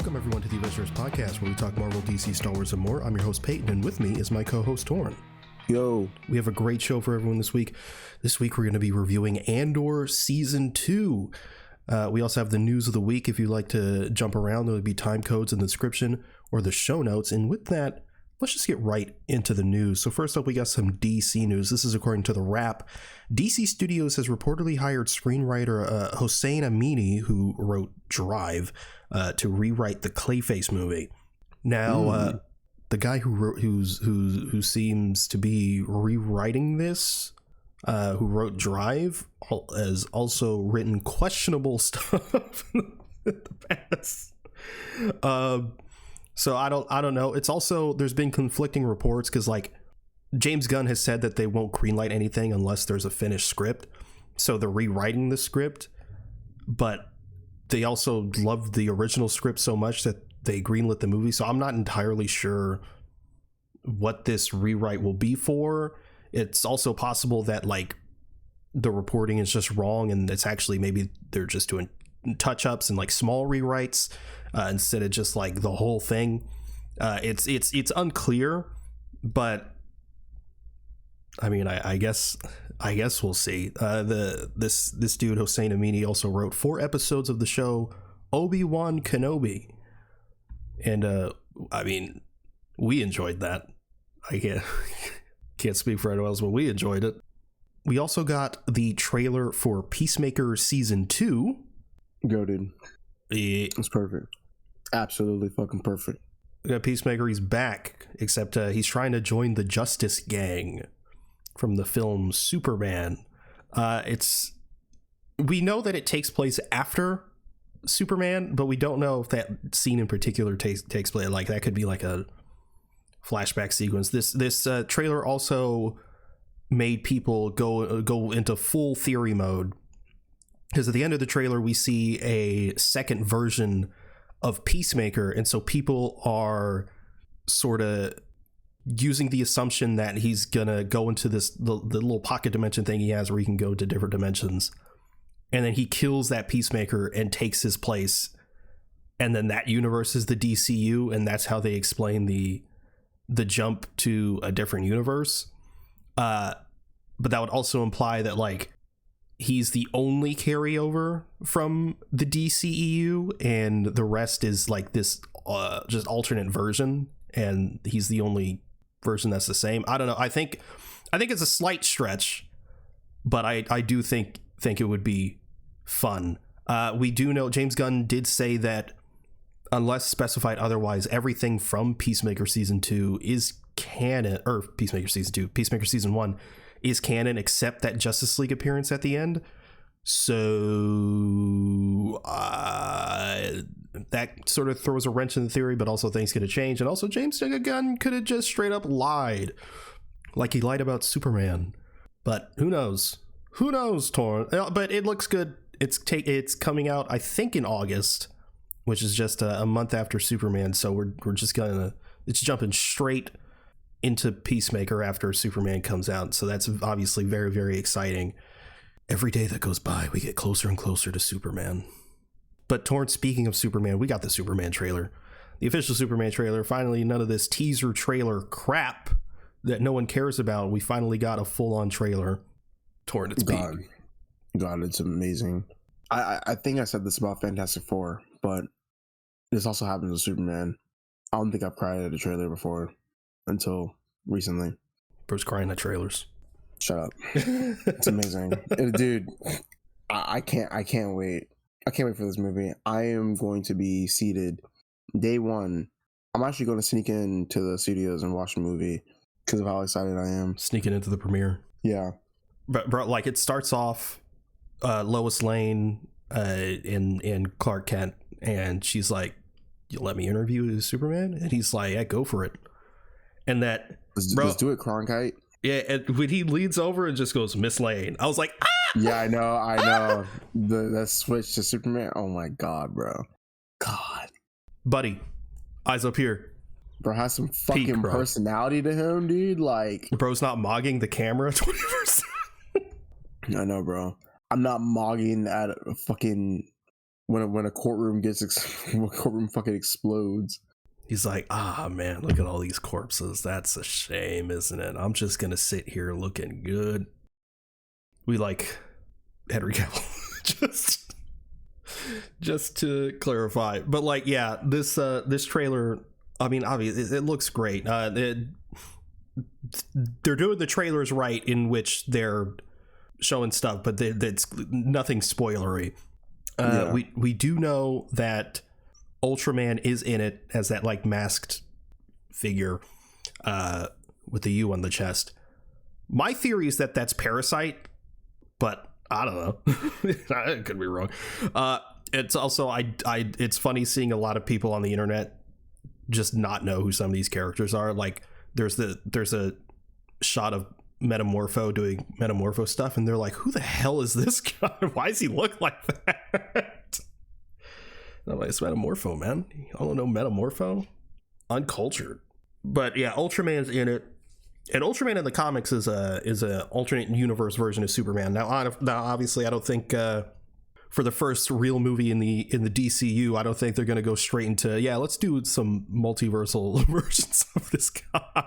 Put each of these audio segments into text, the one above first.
Welcome, everyone, to the Avengers podcast, where we talk Marvel, DC, Star Wars, and more. I'm your host, Peyton, and with me is my co-host, Torn. Yo. We have a great show for everyone this week. This week, we're going to be reviewing Andor Season 2. We also have the news of the week. If you'd like to jump around, there will be time codes in the description or the show notes. And with that, let's just get right into the news. So first up, we got some DC news. This is according to The Wrap. DC Studios has reportedly hired screenwriter Hossein Amini, who wrote Drive, to rewrite the Clayface movie. Now, the guy who seems to be rewriting this, who wrote Drive, has also written questionable stuff in the past. So I don't know. It's also, there's been conflicting reports because, like, James Gunn has said that they won't greenlight anything unless there's a finished script. So they're rewriting the script, but they also loved the original script so much that they greenlit the movie. So I'm not entirely sure what this rewrite will be for. It's also possible that, like, the reporting is just wrong and it's actually, maybe they're just doing touch-ups and like small rewrites instead of just like the whole thing. It's unclear, but I mean, I guess we'll see. This dude Hossein Amini also wrote 4 episodes of the show Obi-Wan Kenobi, and I mean, we enjoyed that. I can't speak for anyone else, but we enjoyed it. We also got the trailer for Peacemaker Season 2. Go, dude. It's perfect. Absolutely fucking perfect. We got Peacemaker. He's back, except he's trying to join the Justice Gang from the film Superman. We know that it takes place after Superman, but we don't know if that scene in particular takes place. Like, that could be like a flashback sequence. This trailer also made people go into full theory mode, because at the end of the trailer we see a second version of Peacemaker, and so people are sort of using the assumption that he's gonna go into the little pocket dimension thing he has where he can go to different dimensions, and then he kills that Peacemaker and takes his place, and then that universe is the DCU, and that's how they explain the jump to a different universe. But that would also imply that, like, he's the only carryover from the DCEU and the rest is like this just alternate version, and he's the only version that's the same. I don't know. I think it's a slight stretch, but I do think it would be fun. We do know James Gunn did say that unless specified otherwise, everything from Peacemaker Season 2 is canon, or Peacemaker Season 1 is canon, except that Justice League appearance at the end. So that sort of throws a wrench in the theory, but also things could have changed. And also James Gunn could have just straight up lied, like he lied about Superman. But who knows? Torn? But it looks good. It's coming out, I think, in August, which is just a month after Superman. So we're just it's jumping straight into Peacemaker after Superman comes out. So that's obviously very, very exciting. Every day that goes by, we get closer and closer to Superman. But Torn, speaking of Superman, we got the Superman trailer. The official Superman trailer. Finally, none of this teaser trailer crap that no one cares about. We finally got a full-on trailer. Torn, it's God, it's amazing. I think I said this about Fantastic Four, but this also happens with Superman. I don't think I've cried at a trailer before until recently. Bro's crying at trailers. Shut up. It's amazing. Dude, I can't wait. I can't wait for this movie. I am going to be seated day one. I'm actually going to sneak into the studios and watch the movie because of how excited I am. Sneaking into the premiere. Yeah. But bro, like, it starts off Lois Lane and Clark Kent, and she's like, "You let me interview Superman?" And he's like, "Yeah, go for it." And that, let's do it, Cronkite. Yeah, and when he leans over and just goes, "Miss Lane," I was like, ah! Yeah, I know. That switch to Superman. Oh my God, bro. God. Buddy, eyes up here. Bro has some fucking personality to him, dude. Like, bro's not mogging the camera 24/7. I know, bro. I'm not mogging at a fucking when a courtroom when a courtroom fucking explodes. He's like, man, look at all these corpses. That's a shame, isn't it? I'm just gonna sit here looking good. We like Henry Cavill. just to clarify. But like, yeah, this trailer, I mean, obviously it looks great. They're doing the trailers right, in which they're showing stuff, but that's nothing spoilery. We do know that Ultraman is in it as that like masked figure with the U on the chest. My theory is that that's Parasite, but I don't know. I could be wrong. It's also it's funny seeing a lot of people on the internet just not know who some of these characters are. Like there's a shot of Metamorpho doing Metamorpho stuff, and they're like, who the hell is this guy? Why does he look like that? I'm like, it's Metamorpho, man. You don't know Metamorpho? Uncultured. But yeah, Ultraman's in it. And Ultraman in the comics is a alternate universe version of Superman. Now obviously, I don't think for the first real movie in the DCU, I don't think they're going to go straight into, let's do some multiversal versions of this guy.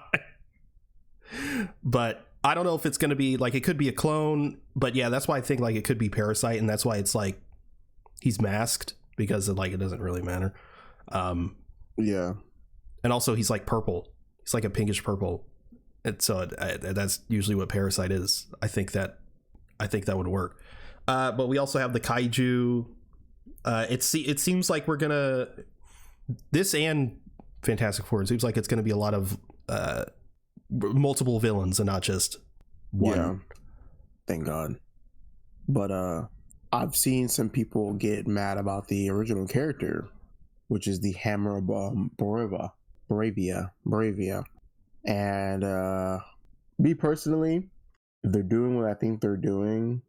But I don't know if it's going to be like, it could be a clone. But yeah, that's why I think like it could be Parasite, and that's why it's like he's masked, because it doesn't really matter. Yeah, and also he's like purple. He's like a pinkish purple. And so that's usually what Parasite is. I think that would work. But we also have the kaiju. It seems like we're gonna, this and Fantastic Four, it seems like it's gonna be a lot of multiple villains and not just one. Yeah, thank God. But I've seen some people get mad about the original character, which is the Hammer of Bravia. And me personally, if they're doing what I think they're doing,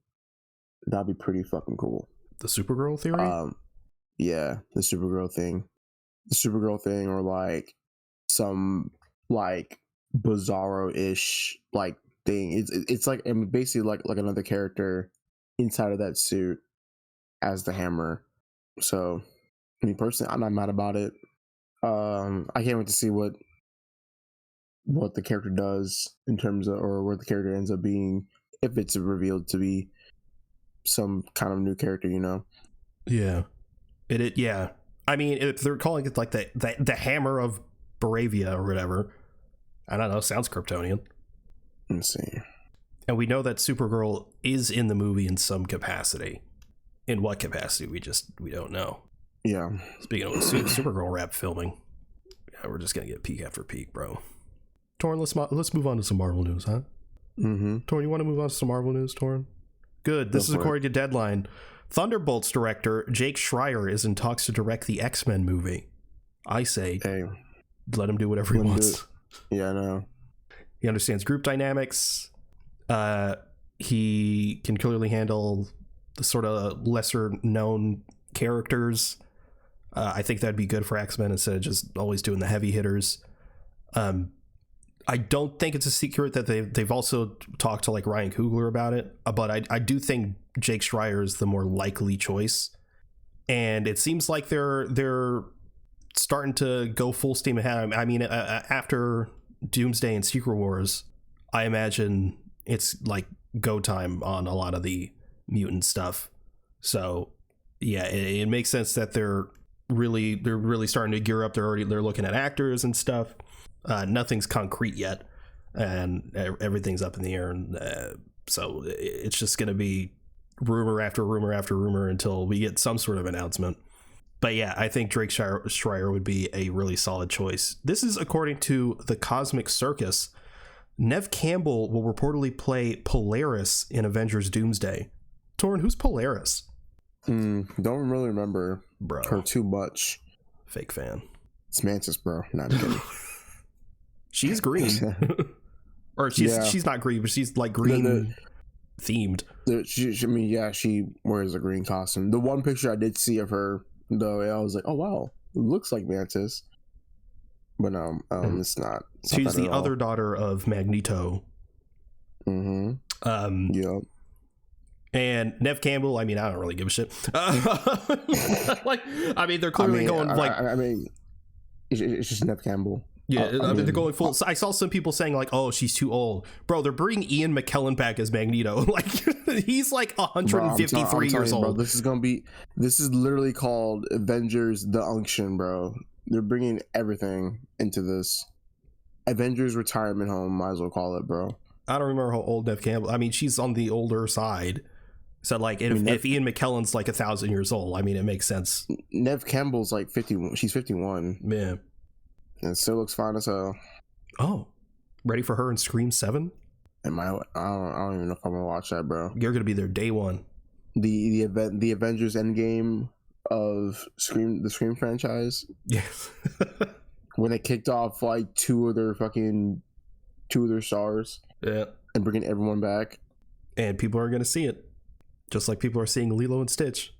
that'd be pretty fucking cool. The Supergirl theory? Yeah, the Supergirl thing, or like some like Bizarro-ish like thing. It's like, I mean, basically like another character inside of that suit as the Hammer. So, I mean, personally, I'm not mad about it. I can't wait to see what the character does in terms of, or where the character ends up being, if it's revealed to be some kind of new character, you know? Yeah. Yeah. I mean, if they're calling it like the Hammer of Bravia or whatever, I don't know, sounds Kryptonian. Let's see. And we know that Supergirl is in the movie in some capacity. In what capacity, we don't know. Yeah. Speaking of Supergirl rap filming, yeah, we're just gonna get peak after peak, bro. Torn, let's move on to some Marvel news, huh? Mm-hmm. Torn, you want to move on to some Marvel news, Torn? Good. This is according to Deadline. Thunderbolts director Jake Schreier is in talks to direct the X-Men movie. I say, hey, let him do whatever he wants. Yeah, I know. He understands group dynamics. He can clearly handle the sort of lesser known characters. I think that'd be good for X-Men instead of just always doing the heavy hitters. I don't think it's a secret that they've also talked to like Ryan Coogler about it, but I do think Jake Schreier is the more likely choice, and it seems like they're starting to go full steam ahead. I mean, after Doomsday and Secret Wars, I imagine it's like go time on a lot of the mutant stuff. So yeah, it makes sense that they're really starting to gear up. They're looking at actors and stuff. Nothing's concrete yet, and everything's up in the air, and so it's just going to be rumor after rumor after rumor until we get some sort of announcement. But yeah, I think Jake Schreier would be a really solid choice. This is according to the Cosmic Circus. Neve Campbell will reportedly play Polaris in Avengers Doomsday. Torrin, who's Polaris? Don't really remember her too much. Fake fan. It's Mantis, bro. Not kidding. She's green. Or she's not green, but she's like green themed. She wears a green costume. The one picture I did see of her, though, I was like, oh wow, it looks like Mantis. But it's not. She's the other daughter of Magneto. Mm-hmm. Yeah. And Neve Campbell, I mean, I don't really give a shit. Like, I mean, they're clearly going like. I mean, it's just Neve Campbell. Yeah, I mean, they're going full. I saw some people saying like, "Oh, she's too old, bro." They're bringing Ian McKellen back as Magneto. Like, he's like 153 years old. Bro, this is literally called Avengers the Unction, bro. They're bringing everything into this Avengers retirement home. Might as well call it, bro. I don't remember how old Neve Campbell. I mean, she's on the older side. So like, if Ian McKellen's like 1,000 years old, I mean, it makes sense. Neve Campbell's like 51. She's 51. Yeah. And it still looks fine as hell. Oh, ready for her in Scream 7? I don't even know if I'm gonna watch that, bro. You're gonna be there day one. The Avengers Endgame of the Scream franchise. Yes. When they kicked off like two of their stars. Yeah. And bringing everyone back. And people are gonna see it, just like people are seeing Lilo and Stitch.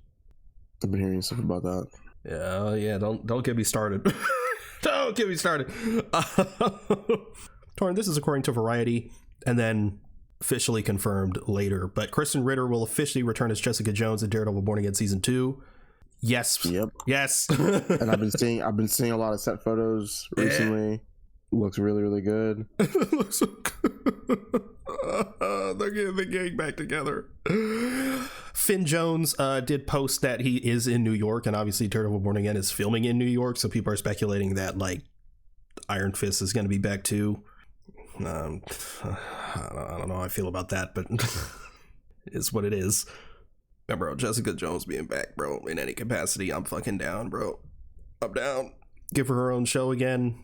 I've been hearing stuff about that. Yeah. Don't get me started. Don't get me started. Torn, this is according to Variety, and then officially confirmed later. But Kristen Ritter will officially return as Jessica Jones in Daredevil Born Again Season 2. Yes. Yep. Yes. And I've been seeing a lot of set photos recently. Yeah. Looks really, really good. Looks so good. They're getting the gang back together. Finn Jones did post that he is in New York, and obviously Daredevil Born Again is filming in New York, so people are speculating that like Iron Fist is going to be back too. I don't know how I feel about that, but it's what it is. Yeah, bro, Jessica Jones being back, bro, in any capacity, I'm fucking down, bro. I'm down. Give her own show again.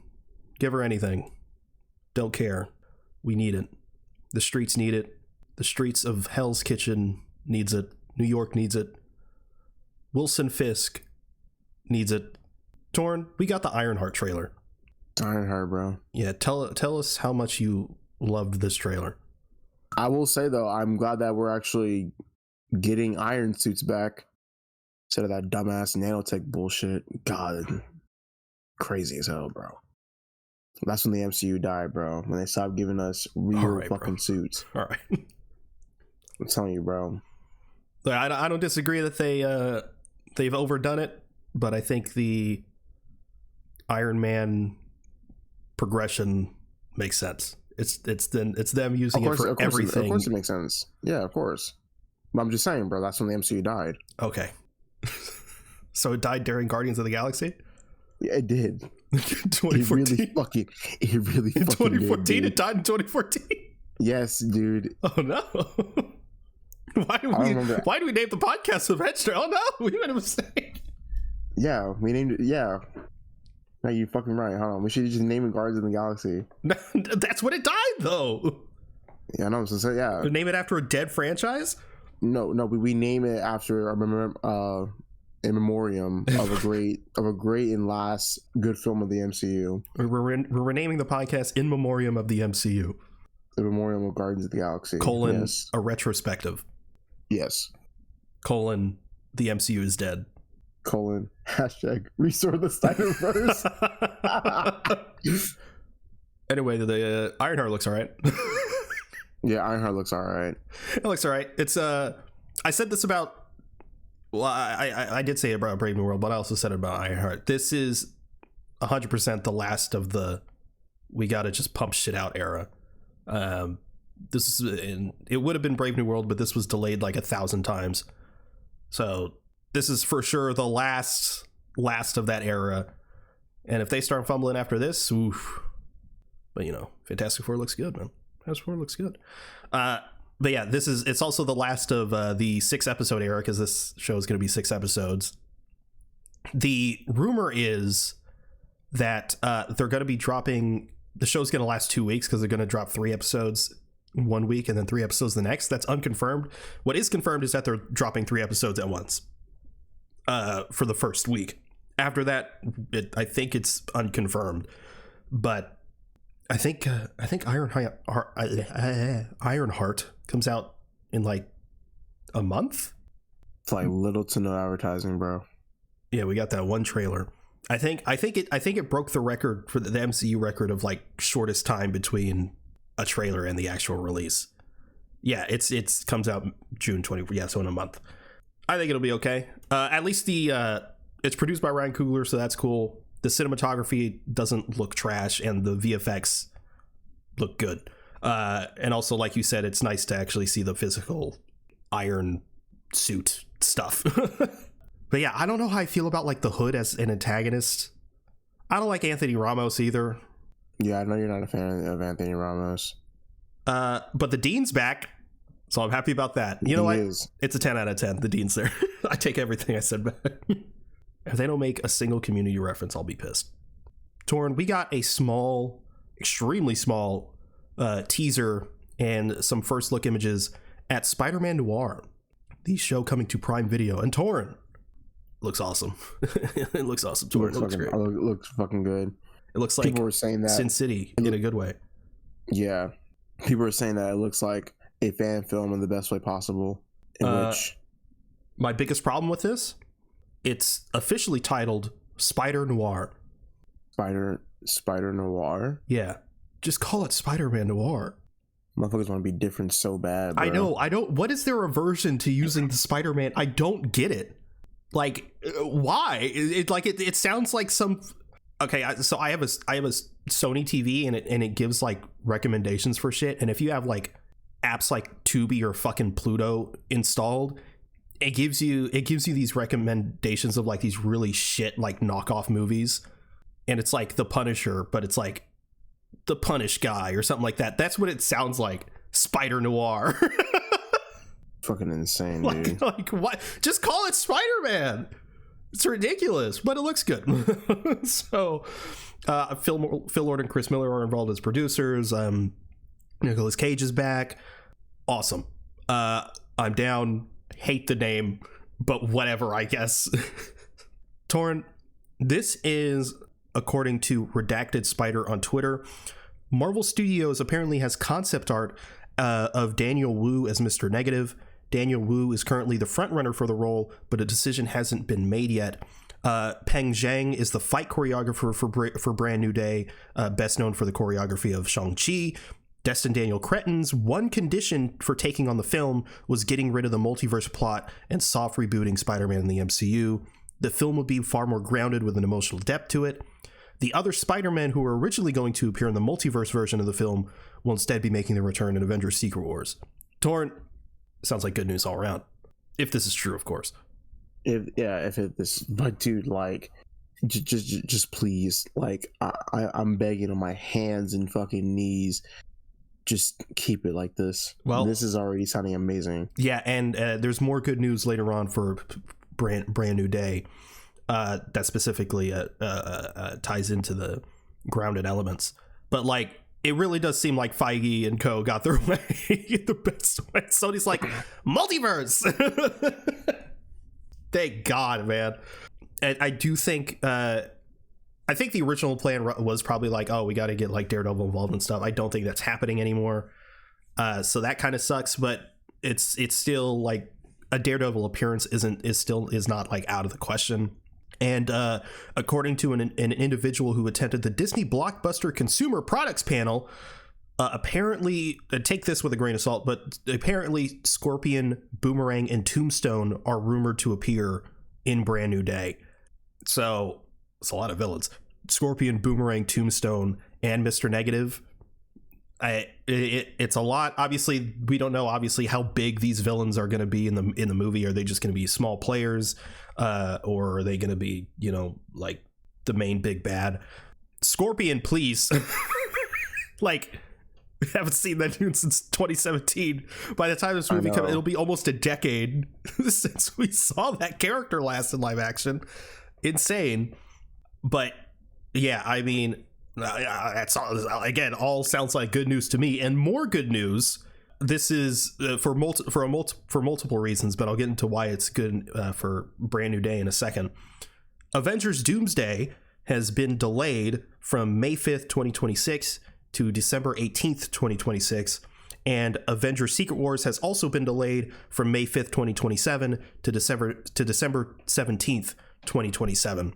Give her anything. Don't care. We need it. The streets need it. The streets of Hell's Kitchen needs it. New York needs it. Wilson Fisk needs it. Torn, we got the Ironheart trailer. Ironheart, bro. Yeah, tell us how much you loved this trailer. I will say, though, I'm glad that we're actually getting iron suits back instead of that dumbass nanotech bullshit. God, crazy as hell, bro. That's when the MCU died, bro. When they stopped giving us real fucking suits. All right. I'm telling you, bro. I don't disagree that they've overdone it, but I think the Iron Man progression makes sense. It's them using it for everything. Of course it makes sense. Yeah, of course. But I'm just saying, bro, that's when the MCU died. Okay. So it died during Guardians of the Galaxy? Yeah, it did. 2014. It really fucking 2014? did, it died in 2014? Yes, dude. Oh, no. Why do we name the podcast Avengers? Oh, no. We made a mistake. Yeah, we named it. Yeah. No, you fucking right. Hold on. We should just name it Guardians of the Galaxy. That's when it died, though. Yeah, no. So yeah. Name it after a dead franchise? No. We name it after in memoriam of a great and last good film of the MCU. We're renaming the podcast in memoriam of the MCU. The memoriam of Guardians of the Galaxy. Yes. A retrospective. Yes. The MCU is dead. # restore the Spider-Verse. Anyway, the Ironheart looks all right. Yeah, Ironheart looks all right. It looks all right. It's I said this about. Well, I did say it about Brave New World, but I also said it about Ironheart. This is 100% the last of the we gotta just pump shit out era. It would have been Brave New World, but this was delayed like 1,000 times. So this is for sure the last of that era. And if they start fumbling after this, oof. But Fantastic Four looks good, man. Fantastic Four looks good. But yeah, it's also the last of the 6-episode era, because this show is going to be 6 episodes. The rumor is that they're going to be dropping. The show's going to last 2 weeks because they're going to drop 3 episodes 1 week and then 3 episodes the next. That's unconfirmed. What is confirmed is that they're dropping 3 episodes at once for the first week. After that, I think it's unconfirmed. But I think Ironheart comes out in like a month. It's like little to no advertising, bro. Yeah, we got that one trailer. I think it broke the record for the MCU record of like shortest time between a trailer and the actual release. Yeah, it's comes out June 20. Yeah, so in a month. I think it'll be okay. At least it's produced by Ryan Coogler, so that's cool. The cinematography doesn't look trash, and the VFX look good. And also, like you said, it's nice to actually see the physical iron suit stuff. But yeah, I don't know how I feel about like the Hood as an antagonist. I don't like Anthony Ramos either. Yeah, I know you're not a fan of Anthony Ramos. But the Dean's back, so I'm happy about that. You know what? It's a 10 out of 10. The Dean's there. I take everything I said back. If they don't make a single Community reference, I'll be pissed. Torrin, we got a small, extremely small teaser and some first look images at Spider-Man Noir, the show coming to Prime Video. And Torrin, looks awesome. It looks awesome. Torrin, it looks great. It looks fucking good. It looks like people were saying that Sin City in a good way. Yeah, people were saying that it looks like a fan film in the best way possible. My biggest problem with this, it's officially titled Spider-Noir. Spider-Noir? Yeah. Just call it Spider-Man Noir. Motherfuckers want to be different so bad, bro. I know. What is their aversion to using the Spider-Man? I don't get it. Like, why? It sounds like some... Okay, so I have a Sony TV, and it gives like recommendations for shit. And if you have like apps like Tubi or fucking Pluto installed, it gives you these recommendations of like these really shit like knockoff movies. And it's like The Punisher, but it's like The Punish Guy or something like that. That's what it sounds like. Spider-Noir. Fucking insane, dude. Like what? Just call it Spider-Man. It's ridiculous, but it looks good. So Phil Lord and Chris Miller are involved as producers. Nicolas Cage is back. Awesome. I'm down. Hate the name, but whatever, I guess. Torrin, this is, according to Redacted Spider on Twitter, Marvel Studios apparently has concept art of Daniel Wu as Mr. Negative. Daniel Wu is currently the frontrunner for the role, but a decision hasn't been made yet. Peng Zhang is the fight choreographer for Brand New Day, best known for the choreography of Shang-Chi. Destin Daniel Cretton's one condition for taking on the film was getting rid of the multiverse plot and soft rebooting Spider-Man in the MCU. The film would be far more grounded with an emotional depth to it. The other Spider-Men who were originally going to appear in the multiverse version of the film will instead be making their return in Avengers Secret Wars. Torrin, sounds like good news all around. If this is true, of course. But dude, like, just please, like, I'm begging on my hands and fucking knees, just keep it like this. Well, this is already sounding amazing. Yeah, and there's more good news later on for Brand New Day that specifically ties into the grounded elements. But like, it really does seem like Feige and co got their way the best way. Sony's like, multiverse. Thank God, man. And I do think I think the original plan was probably like, oh, we got to get like Daredevil involved and stuff. I don't think that's happening anymore. So that kind of sucks, but it's still like a Daredevil appearance is not like out of the question. And according to an individual who attended the Disney Blockbuster Consumer Products panel, apparently, take this with a grain of salt, but apparently Scorpion, Boomerang, and Tombstone are rumored to appear in Brand New Day. So it's a lot of villains. Scorpion, Boomerang, Tombstone, and Mr. Negative. It's a lot. Obviously, we don't know how big these villains are going to be in the movie. Are they just going to be small players? Or are they going to be, like the main big bad? Scorpion, please. Like, we haven't seen that dude since 2017. By the time this movie comes, it'll be almost a decade since we saw that character last in live action. Insane. But yeah, I mean, that's again, all sounds like good news to me. And more good news. This is for multiple reasons, but I'll get into why it's good for Brand New Day in a second. Avengers Doomsday has been delayed from May 5th, 2026 to December 18th, 2026. And Avengers Secret Wars has also been delayed from May 5th, 2027 to December 17th, 2027.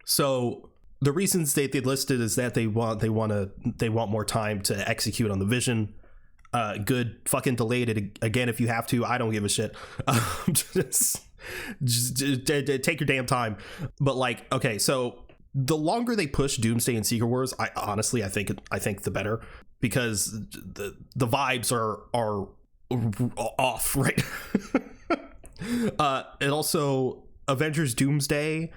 So the reasons they listed is that they want more time to execute on the vision. Good, fucking delayed it again if you have to. I don't give a shit. Just take your damn time. But like, okay, so the longer they push Doomsday and Secret Wars, I think the better, because the vibes are off, right? And also Avengers Doomsday,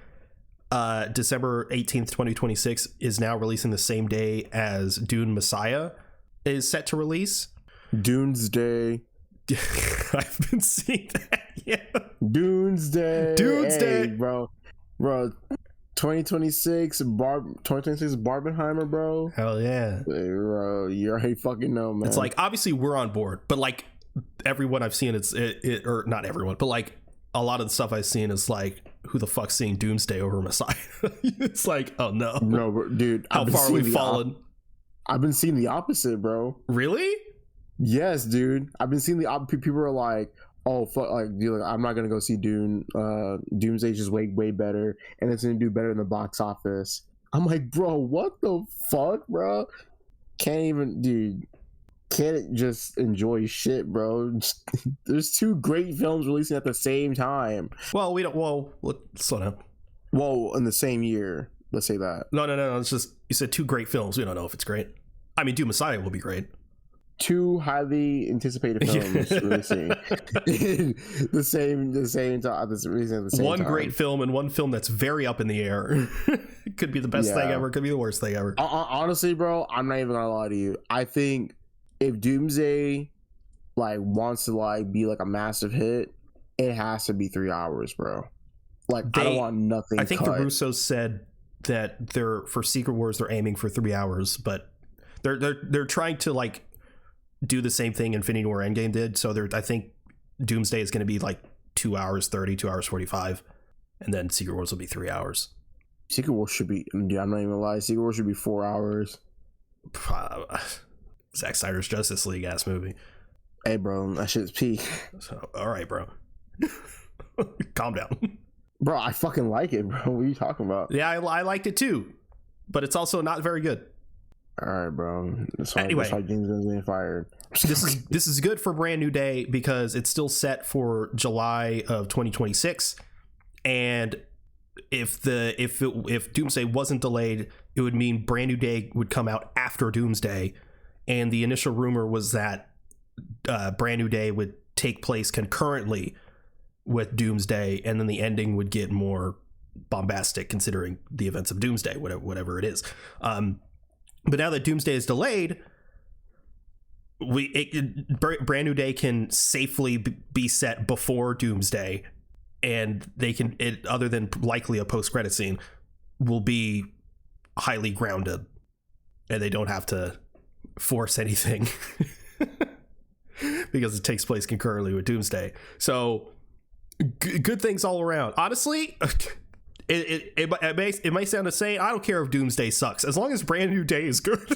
December 18th, 2026 is now releasing the same day as Dune Messiah is set to release. Doomsday. I've been seeing that. Yeah. Doomsday. Hey, bro. 2026 Barbenheimer, bro. Hell yeah. Hey, bro, you already fucking know, man. It's like, obviously we're on board, but like everyone I've seen, or not everyone, but like a lot of the stuff I've seen is like, who the fuck's seeing Doomsday over Messiah? It's like, oh no. No, dude. How far we've fallen. I've been seeing the opposite, bro. Really? Yes, dude. I've been seeing the opposite. People are like, oh fuck, like, dude, I'm not gonna go see Doomsday just way better, and it's gonna do better in the box office. I'm like, bro, what the fuck, bro? Can't just enjoy shit, bro. There's two great films releasing at the same time. Well, slow down. Well, in the same year, let's say that. No, it's just, you said two great films. We don't know if it's great. I mean, Doom Messiah will be great. Two highly anticipated films releasing the same time. One great film and one film that's very up in the air. It could be the best thing ever, could be the worst thing ever. Honestly, bro, I'm not even gonna lie to you. I think if Doomsday like wants to like be like a massive hit, it has to be 3 hours, bro. Like, I don't want nothing. I think cut. the Russos said that for Secret Wars they're aiming for 3 hours, but they're trying to like do the same thing Infinity War Endgame did. So I think Doomsday is going to be like 2 hours 30, 2 hours 45, and then Secret Wars will be 3 hours. Secret Wars should be, dude, I'm not even gonna lie, Secret Wars should be 4 hours. Zack Snyder's Justice League ass movie. Hey, bro, that shit's peak. So, all right, bro. Calm down. Bro, I fucking like it, bro. What are you talking about? Yeah, I liked it too, but it's also not very good. All right, bro. Anyway, that's why James Gunn's getting fired. This is good for Brand New Day because it's still set for July of 2026, and if Doomsday wasn't delayed, it would mean Brand New Day would come out after Doomsday, and the initial rumor was that Brand New Day would take place concurrently with Doomsday, and then the ending would get more bombastic considering the events of Doomsday, whatever it is. But now that Doomsday is delayed, Brand New Day can safely be set before Doomsday, and they can, other than likely a post-credit scene, will be highly grounded, and they don't have to force anything because it takes place concurrently with Doomsday. So good things all around. Honestly, it might sound insane. I don't care if Doomsday sucks as long as Brand New Day is good.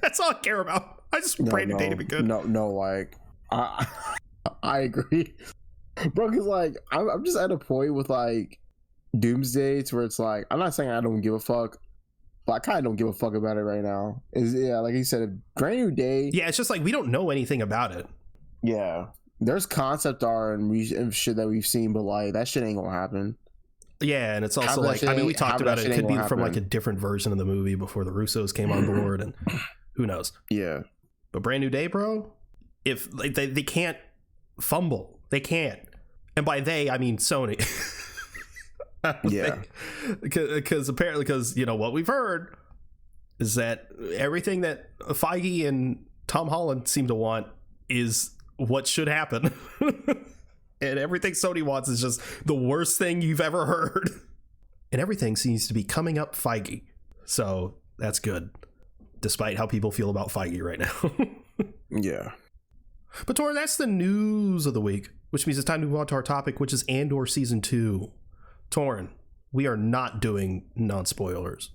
That's all I care about. I just want Brand New Day to be good. No, like I agree, bro. Because like I'm just at a point with like Doomsday to where it's like, I'm not saying I don't give a fuck, but I kind of don't give a fuck about it right now. Like you said, Brand New Day. Yeah, it's just like we don't know anything about it. Yeah, there's concept art and shit that we've seen, but like that shit ain't gonna happen. Yeah, and it's also like, I mean, we talked about it. It could be from like a different version of the movie before the Russos came on board, and who knows? Yeah. But Brand New Day, bro, if like, they can't fumble, they can't, and by they I mean Sony. Yeah, because apparently, because you know what we've heard is that everything that Feige and Tom Holland seem to want is what should happen. And everything Sony wants is just the worst thing you've ever heard. And everything seems to be coming up Feige. So that's good, despite how people feel about Feige right now. Yeah. But Torin, that's the news of the week, which means it's time to move on to our topic, which is Andor Season 2. Torin, we are not doing non-spoilers.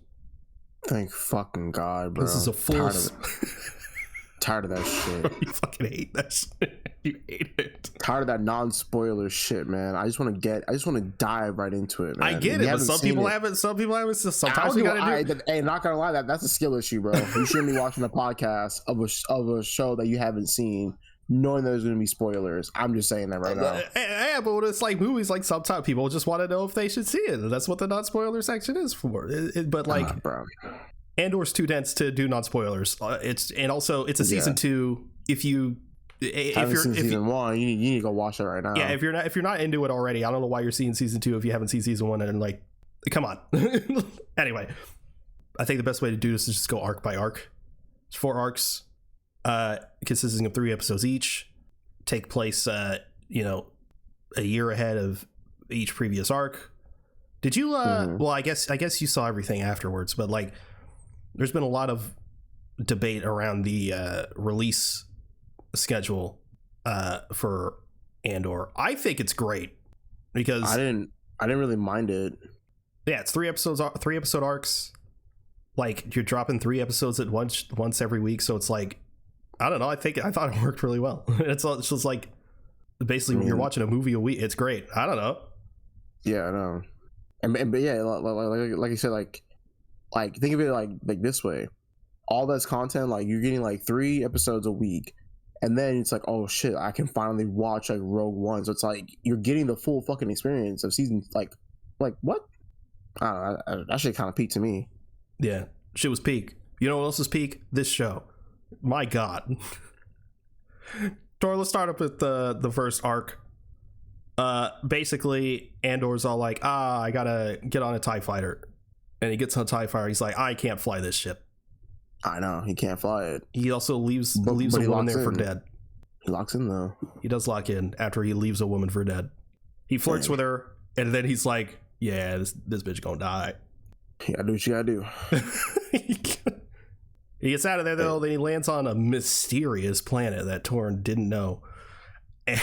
Thank fucking God, bro. This is a full... Tired of that shit. You fucking hate that shit. You hate it. Tired of that non-spoiler shit, man. I just want to dive right into it, man. I get it, but some people haven't. Sometimes you gotta do it. Hey, not gonna lie, that's a skill issue, bro. You shouldn't be watching a podcast of a show that you haven't seen, knowing there's gonna be spoilers. I'm just saying that right now. Yeah, but when it's like movies, like sometimes people just want to know if they should see it. That's what the non-spoiler section is for. But like, bro. Andor's too dense to do non-spoilers. It's a season 2. If you're season 1, you need to go watch it right now. Yeah, if you're not into it already, I don't know why you're seeing season 2 if you haven't seen season 1. And like, come on. Anyway, I think the best way to do this is just go arc by arc. It's 4 arcs, consisting of 3 episodes each. Take place, a year ahead of each previous arc. Did you? Well, I guess you saw everything afterwards, but like, there's been a lot of debate around the release schedule for Andor. I think it's great because I didn't really mind it. Yeah, it's 3 episode arcs. Like, you're dropping 3 episodes at once every week, so it's like, I don't know. I thought it worked really well. It's just like basically you're watching a movie a week. It's great. I don't know. Yeah, I know. But yeah, like you said, like think of it like this way. All this content, like, you're getting like 3 episodes a week, and then it's like, oh shit, I can finally watch like Rogue One. So it's like you're getting the full fucking experience of season. Like what? I don't know. That shit kind of peaked to me. Yeah, shit was peak. You know what else is peak? This show. My God. Tor, let's start up with the first arc. Basically, Andor's all like, I gotta get on a TIE fighter. And he gets on a TIE fighter. He's like, I can't fly this ship. I know, he can't fly it. He also leaves a woman there for dead. He locks in, though. He does lock in after he leaves a woman for dead. He flirts with her, and then he's like, yeah, this bitch gonna die. You gotta do what you gotta do. He gets out of there, though. Then he lands on a mysterious planet that Torrin didn't know. And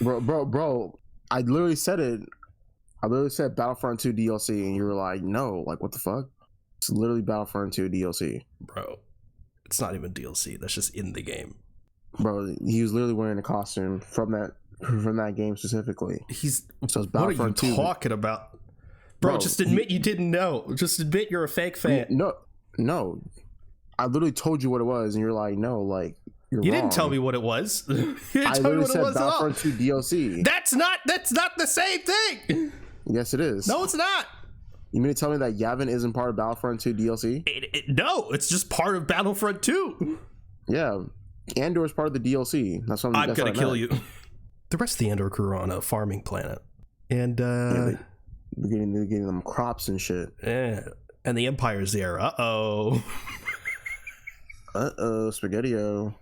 bro, I literally said it. I literally said Battlefront 2 DLC, and you were like, no, like, what the fuck? It's literally Battlefront 2 DLC. Bro, it's not even DLC. That's just in the game. Bro, he was literally wearing a costume from that game specifically. So it's Battlefront 2. What are you talking about? Bro, just admit you didn't know. Just admit you're a fake fan. No. I literally told you what it was, and you're like, no, like, you wrong. Didn't tell me what it was. You didn't I tell me literally what said it was Battlefront 2 DLC. That's not the same thing. Yes, it is. No, it's not. You mean to tell me that Yavin isn't part of Battlefront 2 DLC? No, it's just part of Battlefront 2. Yeah, Andor is part of the DLC. I'm gonna kill you. The rest of the Andor crew are on a farming planet, and they're getting them crops and shit. Yeah, and the Empire's there. Spaghetti-O.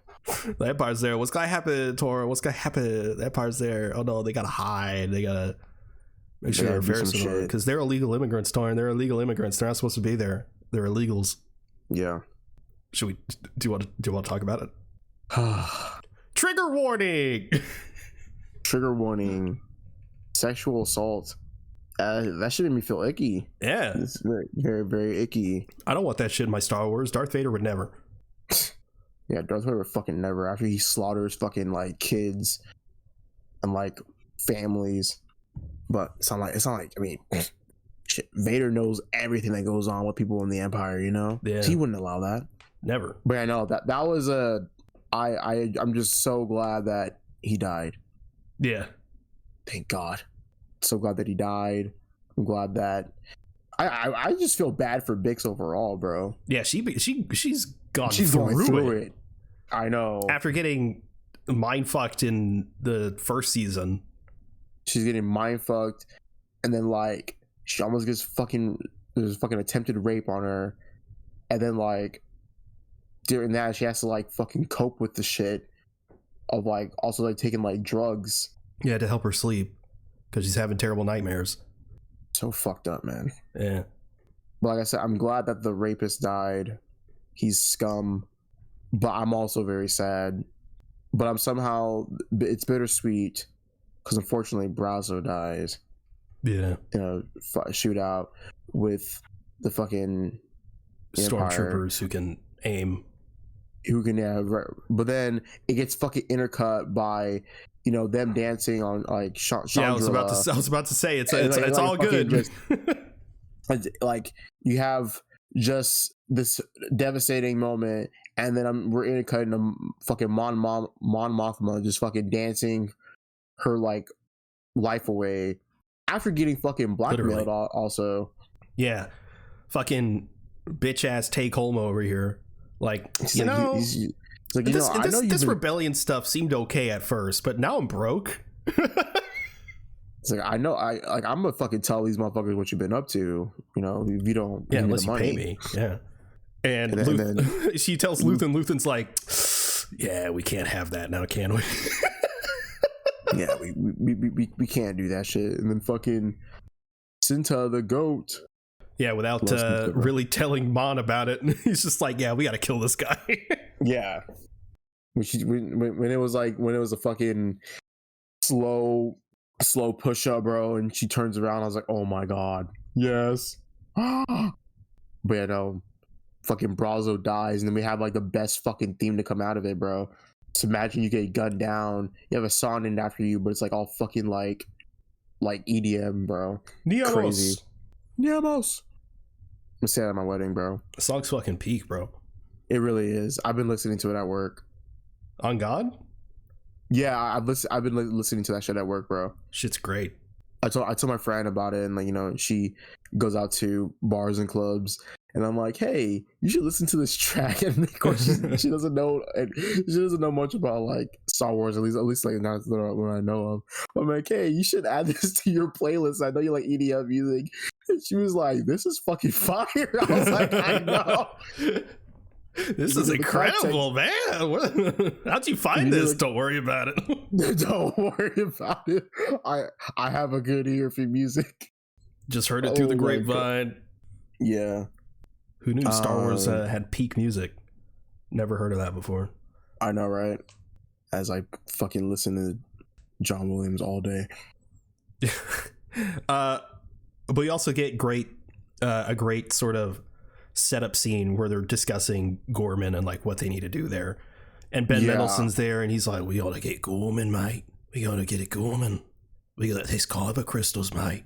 The Empire's there. What's gonna happen, Tor? What's gonna happen? The Empire's there. Oh no, they gotta hide. They gotta make sure they're embarrassing because they're illegal immigrants, Tor. They're illegal immigrants. They're not supposed to be there. They're illegals. Yeah. Should we? Do you want to talk about it? Trigger warning. Trigger warning. Sexual assault. That should make me feel icky. Yeah. It's very, very, very icky. I don't want that shit in my Star Wars. Darth Vader would never. Yeah, Darth Vader would fucking never. After he slaughters fucking like kids and like families. But it's not like I mean, shit, Vader knows everything that goes on with people in the Empire, you know? Yeah. He wouldn't allow that. Never. But I know that was I'm just so glad that he died. Yeah. Thank God. So glad that he died. I'm glad that I just feel bad for Bix overall, bro. Yeah, she's gone through it. I know. After getting mind fucked in the first season, she's getting mind fucked, and then like she almost gets there's fucking attempted rape on her, and then like during that she has to like fucking cope with the shit of like also like taking like drugs. Yeah, to help her sleep because she's having terrible nightmares. So fucked up, man. Yeah. But like I said, I'm glad that the rapist died. He's scum. But I'm also very sad. But it's bittersweet because unfortunately Brazo dies. Yeah. In a shootout with the fucking stormtroopers who can aim. who can but then it gets fucking intercut by them dancing on like I was about to say it's all good. Just, like you have just this devastating moment, and then we're intercutting to fucking Mon Mothma just fucking dancing her like life away after getting fucking blackmailed. Also, yeah, fucking bitch ass Take Home over here. Like, you know, like, this rebellion stuff seemed okay at first, but now I'm broke. It's like, I'm gonna fucking tell these motherfuckers what you've been up to. If you don't, unless you pay me. Yeah. And then she tells Luthen. Luthen's like, yeah, we can't have that now, can we? Yeah, we can't do that shit. And then fucking Cinta the goat. Yeah, without really telling Mon about it. He's just like, yeah, we gotta kill this guy. Yeah. When it was a fucking slow push up, bro, and she turns around, I was like, oh my god. Yes. But yeah, no. Fucking Brazo dies, and then we have like the best fucking theme to come out of it, bro. So imagine you get gunned down, you have a song named after you, but it's like all fucking like EDM, bro. Niamos. Crazy. Niamos. I'm saying at my wedding, bro. The song's fucking peak, bro. It really is. I've been listening to it at work. On God? Yeah, I've been listening to that shit at work, bro. Shit's great. I told my friend about it, and like, she goes out to bars and clubs, and I'm like, hey, you should listen to this track. And of course she doesn't know, and she doesn't know much about like Star Wars, at least like not what I know of. I'm like, hey, you should add this to your playlist. I know you like EDM music. And she was like, this is fucking fire. I was like, I know. This is incredible, man. How'd you find this? Don't worry about it. Don't worry about it. I have a good ear for music. Just heard it through the grapevine. Yeah. Who knew Star Wars had peak music? Never heard of that before. I know, right? As I fucking listen to John Williams all day. But you also get a great sort of setup scene where they're discussing Gorman and like what they need to do there. And Ben Mendelsohn's there, and he's like, we ought to get Gorman, mate. We ought to get it, Gorman. We got these kyber crystals, mate.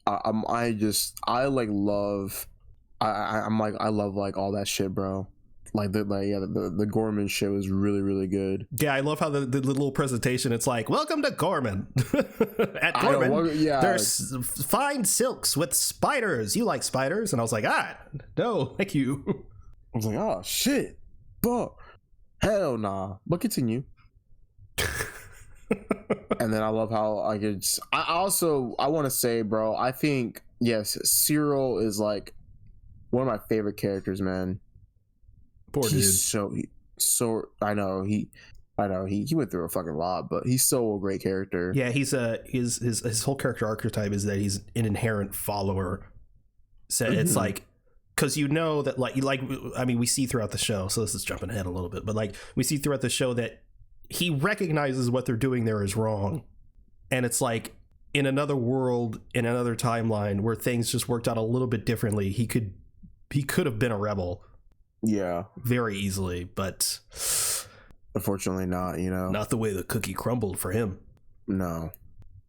I love like all that shit, bro. The Gorman shit was really, really good. Yeah, I love how the little presentation, it's like, welcome to Gorman. At Gorman, there's fine silks with spiders. You like spiders? And I was like, no, thank you. I was like, oh, shit. But hell nah. But continue. And then I love how I want to say, bro, I think, yes, Cyril is like one of my favorite characters, man. Poor dude. So I know he went through a fucking lot, but he's so a great character. Yeah, he's his whole character archetype is that he's an inherent follower. So it's like, because that we see throughout the show. So this is jumping ahead a little bit, but like we see throughout the show that he recognizes what they're doing there is wrong, and it's like in another world, in another timeline where things just worked out a little bit differently, he could have been a rebel. Yeah, very easily, but unfortunately not. Not the way the cookie crumbled for him. No,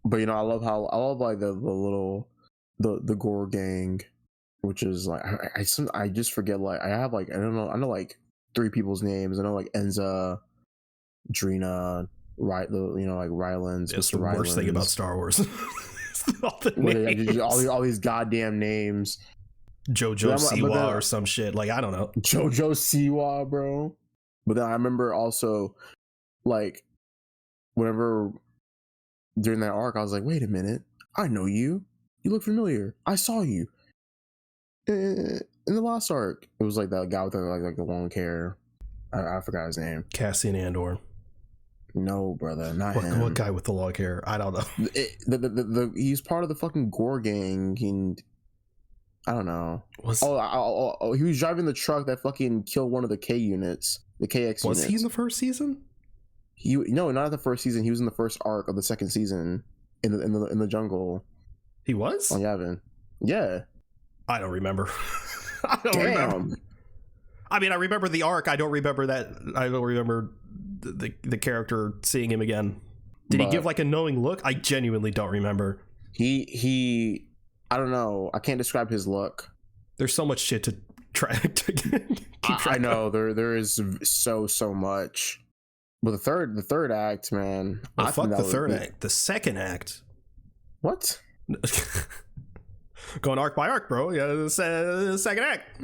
but I love like the little the Gore gang, which is like I just forget, like I have like I know like 3 people's names. I know like Enza, Drina, right? Like Rylands. It's the worst thing about Star Wars. all these goddamn names. Jojo Siwa or some shit, like I don't know. Jojo Siwa, bro. But then I remember also, like, whenever during that arc, I was like, wait a minute, I know you. You look familiar. I saw you in the last arc. It was like that guy with like the long hair. I forgot his name. Cassian Andor. No, brother, not him. What guy with the long hair? I don't know. He's part of the fucking Gore gang. I don't know. He was driving the truck that fucking killed one of the K units, the KX units. Was he in the first season? No, not the first season. He was in the first arc of the second season in the jungle. He was on Yavin. Yeah. I don't remember. I don't remember. I mean, I remember the arc. I don't remember that. I don't remember the character seeing him again. Did he give like a knowing look? I genuinely don't remember. He I don't know. I can't describe his look. There's so much shit to try to keep track I know there is so much. But the third act, man. Well, fuck the third act. The second act. What? Going arc by arc, bro. Yeah, the second act.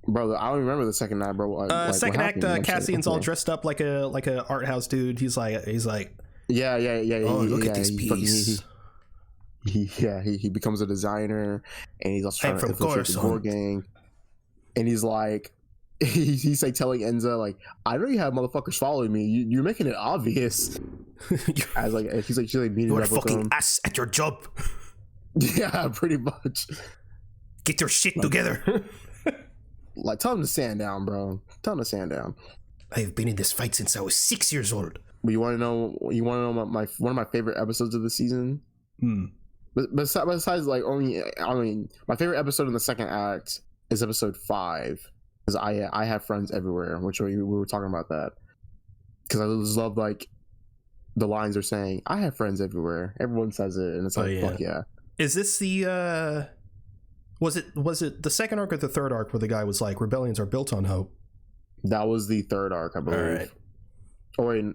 Bro, I don't remember the second act, bro. Like, second act, Cassian's all dressed up like a art house dude. He's like yeah. Oh, look at this piece. He becomes a designer, and he's also trying to infiltrate the Gore gang. And he's like, he's like telling Enza, like, I know you have motherfuckers following me. You're making it obvious. As like, she's like meeting you're a up with fucking him. ass at your job. Yeah, pretty much. Get your shit together. Like, tell him to stand down, bro. Tell him to stand down. I've been in this fight since I was 6 years old. But you want to know? You want to know my one of my favorite episodes of the season? But besides, like, my favorite episode in the second act is episode 5, because I have friends everywhere, which we were talking about that, because I just love like the lines they're saying. I have friends everywhere. Everyone says it, and it's like, fuck yeah. Is this the was it the second arc or the third arc where the guy was like, rebellions are built on hope? That was the third arc, I believe. All right. Or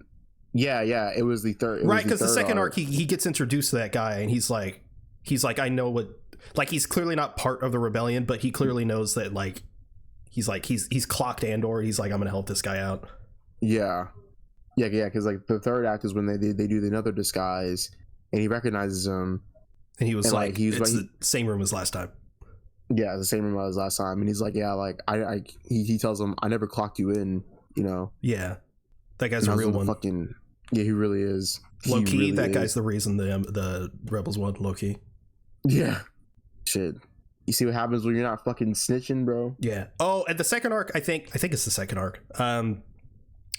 yeah, it was the third. Right, because the second arc, he gets introduced to that guy, and he's like, I know what, like, he's clearly not part of the rebellion, but he clearly knows that, like, he's clocked Andor. He's like, I'm gonna help this guy out. Yeah, because like the third act is when they do another disguise, and he recognizes him, and he was like, it's the same room as last time. Yeah, the same room as last time, and he's like, yeah, like he tells him, I never clocked you in, you know. Yeah, that guy's a real one. Yeah, he really is. Low key, really that guy's the reason the rebels won. Low key. Yeah. Shit. You see what happens when you're not fucking snitching, bro? Yeah. Oh, at the second arc, I think it's the second arc.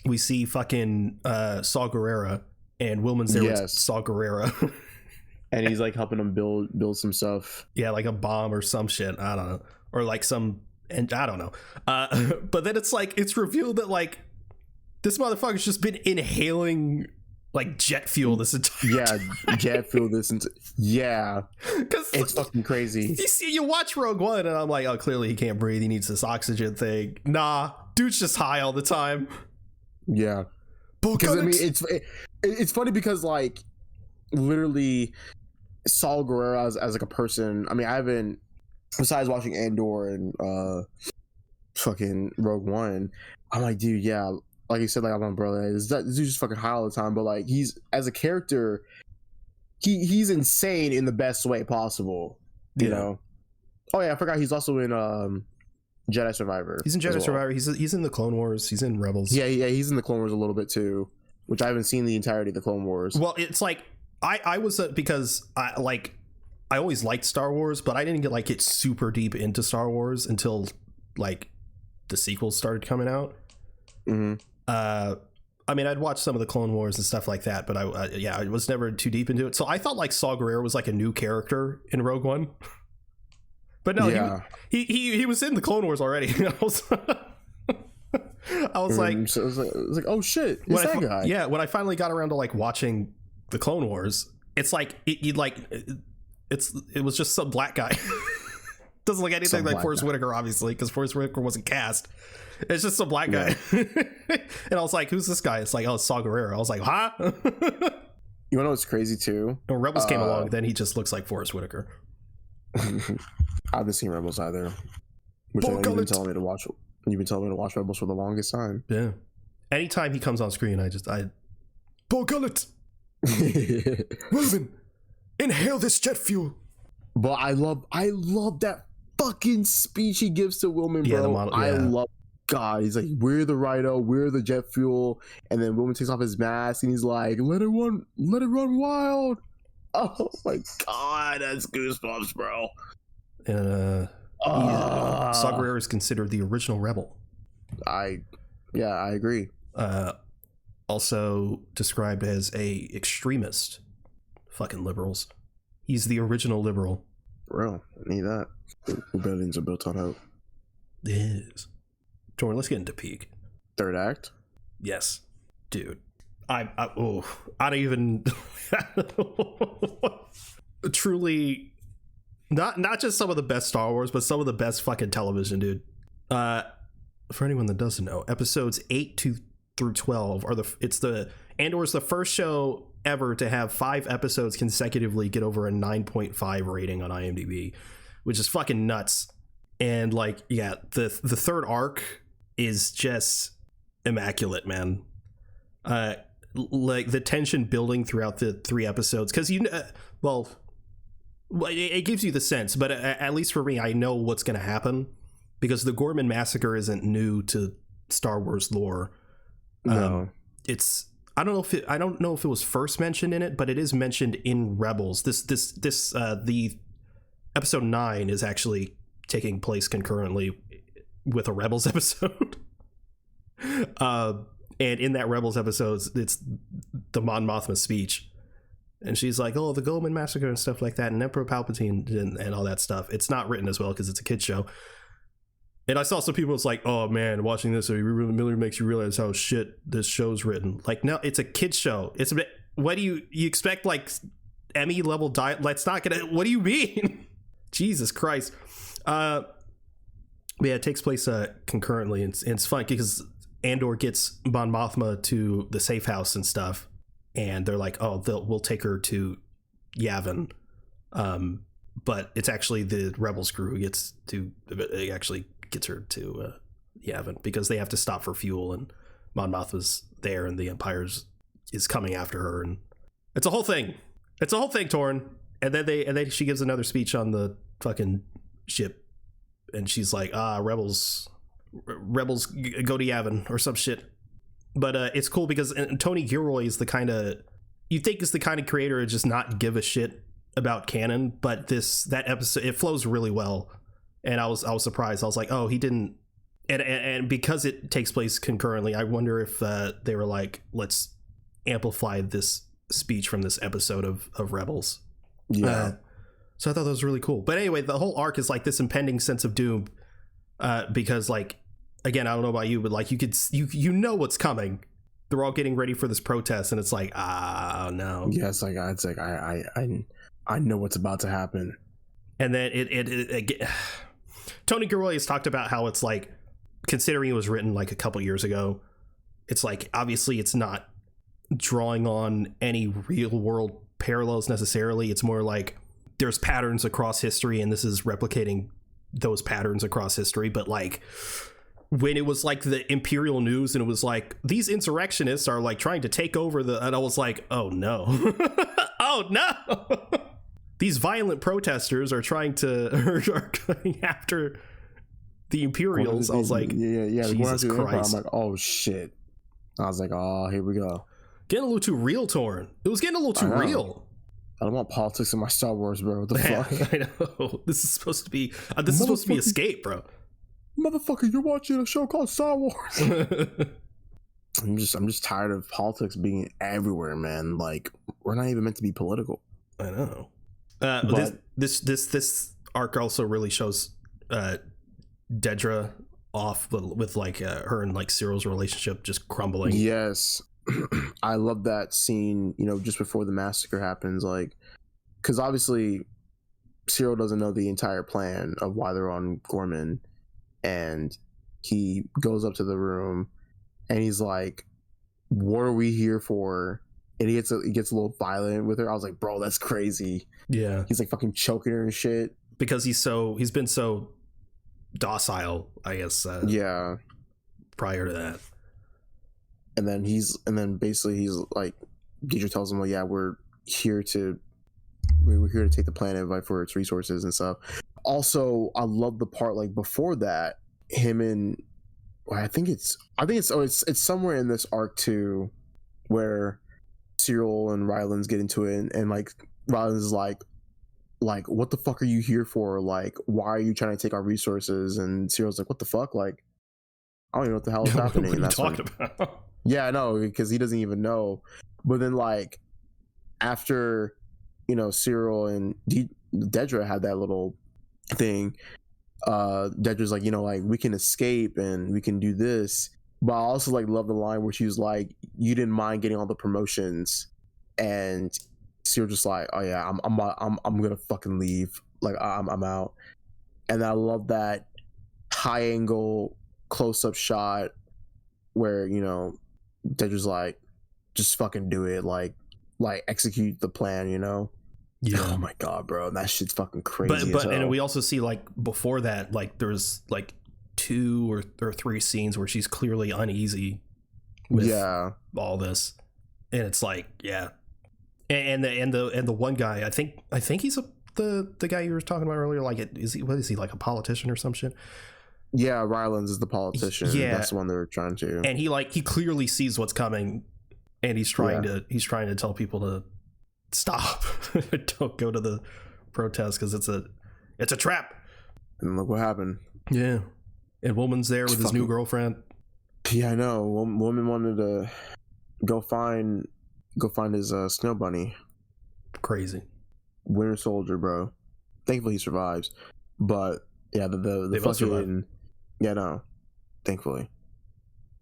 We see fucking Saw Gerrera, and Willman's there with Saw Gerrera. And he's like helping him build some stuff. Yeah, like a bomb or some shit. I don't know. Or like some, and I don't know. But then it's like, it's revealed that like this motherfucker's just been inhaling like jet fuel this entire time. Jet fuel yeah. Because it's fucking crazy. You watch Rogue One, and I'm like, oh, clearly he can't breathe. He needs this oxygen thing. Nah, dude's just high all the time. Yeah. Because I mean, it's funny because like literally Saw Gerrera as like a person. I mean, I haven't, besides watching Andor and fucking Rogue One, I'm like, dude, yeah, like you said, like, I'm on, bro, this dude's just fucking high all the time. But like, he's, as a character, he's insane in the best way possible, you know. Oh yeah, I forgot he's also in Jedi Survivor. He's in Jedi Survivor. He's in the Clone Wars. He's in Rebels. Yeah, he's in the Clone Wars a little bit too, which I haven't seen the entirety of the Clone Wars. Well, it's like I was because I always liked Star Wars, but I didn't get super deep into Star Wars until like the sequels started coming out. Mm-hmm. I mean, I'd watched some of the Clone Wars and stuff like that, but I was never too deep into it. So I thought like Saw Gerrera was like a new character in Rogue One. But no, he was in the Clone Wars already. I was like, so it was like, oh shit, it's that guy. Yeah, when I finally got around to like watching the Clone Wars, it's like it was just some black guy. Doesn't look anything like Forrest Whitaker, obviously, because Forrest Whitaker wasn't cast. It's just some black guy. And I was like, who's this guy? It's like, oh, it's Saw Gerrera. I was like, huh? You know what's crazy too? When Rebels came along, then he just looks like Forrest Whitaker. I haven't seen Rebels either, which you've been telling me to watch. You've been telling me to watch Rebels for the longest time. Yeah. Anytime he comes on screen, Bo Gullet, Wilvin, inhale this jet fuel. But I love that fucking speech he gives to Wilman, bro. I love. God, he's like, we're the Rhino, we're the jet fuel, and then Wilman takes off his mask and he's like, let it run wild. Oh my god, that's goosebumps, bro. And Saw Gerrera is considered the original rebel. I agree. Also described as a extremist. Fucking liberals. He's the original liberal. Bro, I need that. Rebellions are built on hope. Yes. Torn, let's get into peak. Third act. Yes, dude. I don't even truly not just some of the best Star Wars, but some of the best fucking television, dude. For anyone that doesn't know, episodes 8 through 12 are Andor is the first show ever to have 5 episodes consecutively get over a 9.5 rating on IMDb, which is fucking nuts. And like, yeah, the third arc is just immaculate, man. Like the tension building throughout the 3 episodes, because it gives you the sense, but at least for me, I know what's going to happen because the Gorman massacre isn't new to Star Wars lore. No, I don't know if it was first mentioned in it, but it is mentioned in Rebels. The episode 9 is actually taking place concurrently with a Rebels episode. And in that Rebels episode, it's the Mon Mothma speech. And she's like, oh, the Gorman massacre and stuff like that, and Emperor Palpatine and all that stuff. It's not written as well because it's a kid's show. And I saw some people, it's like, oh man, watching this, it really makes you realize how shit this show's written. Like, no, it's a kid's show. It's a bit, what do you expect, like, Emmy level diet? Let's not gonna, what do you mean? Jesus Christ. Yeah, it takes place concurrently, and it's fun because Andor gets Mon Mothma to the safe house and stuff, and they're like, oh, we'll take her to Yavin. But it's actually the Rebels crew who gets her to Yavin because they have to stop for fuel, and Mon Mothma's there, and the Empire is coming after her, and it's a whole thing. It's a whole thing, Torn. And then she gives another speech on the fucking ship, and she's like, rebels go to Yavin or some shit. But it's cool because Tony Gilroy is the kind of, you think is the kind of creator to just not give a shit about canon, but that episode, it flows really well, and I was surprised. I was like, oh, he didn't, and because it takes place concurrently, I wonder if they were like, let's amplify this speech from this episode of Rebels. Yeah. So I thought that was really cool. But anyway, the whole arc is like this impending sense of doom, because like, again, I don't know about you, but like you know what's coming. They're all getting ready for this protest, and it's like, no. Yeah, it's like I know what's about to happen. And then it Tony Gilroy has talked about how it's like, considering it was written like a couple years ago, it's like, obviously it's not drawing on any real world parallels necessarily. It's more like there's patterns across history, and this is replicating those patterns across history. But like, when it was like the Imperial News and it was like, these insurrectionists are like trying to take over and I was like, oh no. Oh no. These violent protesters are are going after the Imperials. I was like, yeah, Jesus Christ. I'm like, oh shit. I was like, oh, here we go. Getting a little too real, Torn. It was getting a little too real. I don't want politics in my Star Wars, bro. What the fuck? I know. This is supposed to be Escape, bro. Motherfucker, you're watching a show called Star Wars. I'm just tired of politics being everywhere, man. Like, we're not even meant to be political. I know. But this arc also really shows Dedra off with like her and like Cyril's relationship just crumbling. Yes. I love that scene, just before the massacre happens, like, because obviously Cyril doesn't know the entire plan of why they're on Gorman, and he goes up to the room and he's like, what are we here for? And he gets a little violent with her. I was like, bro, that's crazy. Yeah. He's like fucking choking her and shit. Because he's been so docile, I guess. Yeah. Prior to that. And then basically he's like, Deidre tells him, well, yeah, we're here to take the planet for its resources and stuff. Also, I love the part like before that, him and I think it's somewhere in this arc too, where Cyril and Ryland's get into it, and like Ryland's like, what the fuck are you here for? Like, why are you trying to take our resources? And Cyril's like, what the fuck? Like, I don't even know what the hell is happening. What are you talking about? Yeah, I know, because he doesn't even know. But then like after Cyril and Dedra had that little thing, Dedra's like, like we can escape and we can do this. But I also like love the line where she was like, you didn't mind getting all the promotions, and Ciro's just like, oh yeah, I'm gonna fucking leave, like I'm out. And I love that high angle close up shot where Dedra's like, just fucking do it, like execute the plan, Yeah. Oh my god, bro, that shit's fucking crazy. But and we also see like before that, like there's like 2 or 3 scenes where she's clearly uneasy with all this, and it's like and the one guy, I think he's the guy you were talking about earlier, like is he like a politician or some shit? Yeah, Rylands is the politician. Yeah, that's the one they were trying to. And he clearly sees what's coming, and he's trying to tell people to stop, don't go to the protest because it's a trap. And look what happened. Yeah, and Woman's there with his new girlfriend. Yeah, I know. Woman wanted to go find his snow bunny. Crazy. Winter Soldier, bro. Thankfully he survives. But yeah, the fucking no. Thankfully,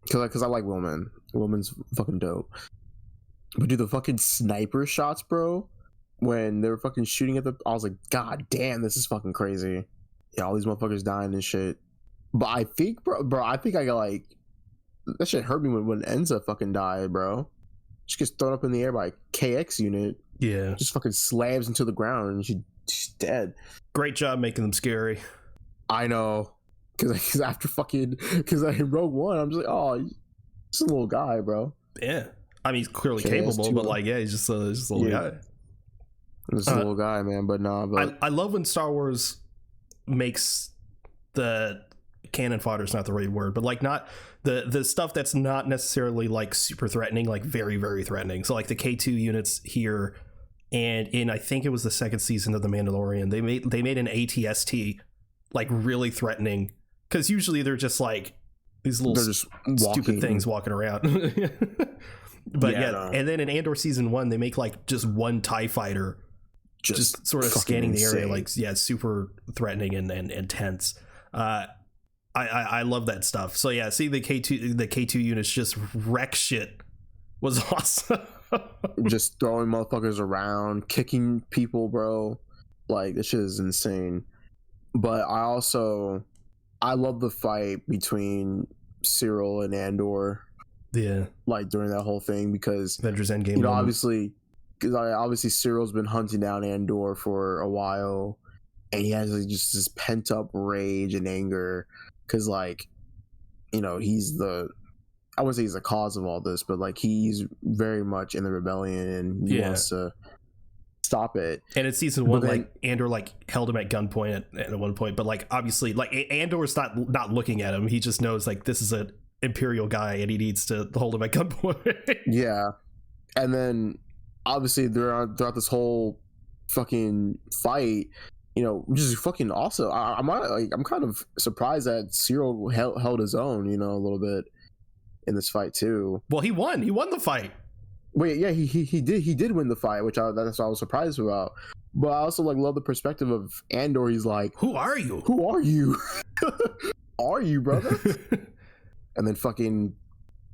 because I like Woman. Woman's fucking dope. But dude, the fucking sniper shots, bro, when they were fucking shooting at I was like, god damn, this is fucking crazy. Yeah, all these motherfuckers dying and shit. But I think, bro, I think I got like, that shit hurt me when Enza fucking died, bro. She gets thrown up in the air by a KX unit. Yeah. Just fucking slams into the ground and she's dead. Great job making them scary. I know. Because in Rogue One, I'm just like, oh, he's a little guy, bro. Yeah. I mean, he's clearly capable, but like, yeah, he's just a little guy. Just a little guy, man. But nah, but I love when Star Wars makes the cannon fodder is not the right word, but like not the stuff that's not necessarily like super threatening, like very, very threatening. So like the K2 units here, and in I think it was the second season of The Mandalorian, they made an ATST like really threatening, because usually they're just like these little stupid things walking around. But and then in Andor season 1, they make like just one TIE fighter just sort of scanning the area, like super threatening and tense. I love that stuff. So yeah, see the K2 units just wreck shit was awesome. Just throwing motherfuckers around, kicking people, bro. Like, this shit is insane. But I love the fight between Cyril and Andor. Yeah, like during that whole thing, because Avengers Endgame, obviously Cyril's been hunting down Andor for a while, and he has like just this pent up rage and anger, because like, he's I wouldn't say he's the cause of all this, but like he's very much in the rebellion and he wants to stop it. And in season 1, like Andor like held him at gunpoint at one point, but like obviously like Andor's not looking at him. He just knows like this is an Imperial guy and he needs to hold him at gunpoint. Yeah. And then obviously throughout this whole fucking fight, which is fucking awesome. I'm kind of surprised that Cyril held his own, a little bit in this fight too. Well, he won the fight. Wait, yeah, he did win the fight, which that's what I was surprised about. But I also like love the perspective of Andor. He's like, who are you? Are you, brother? And then fucking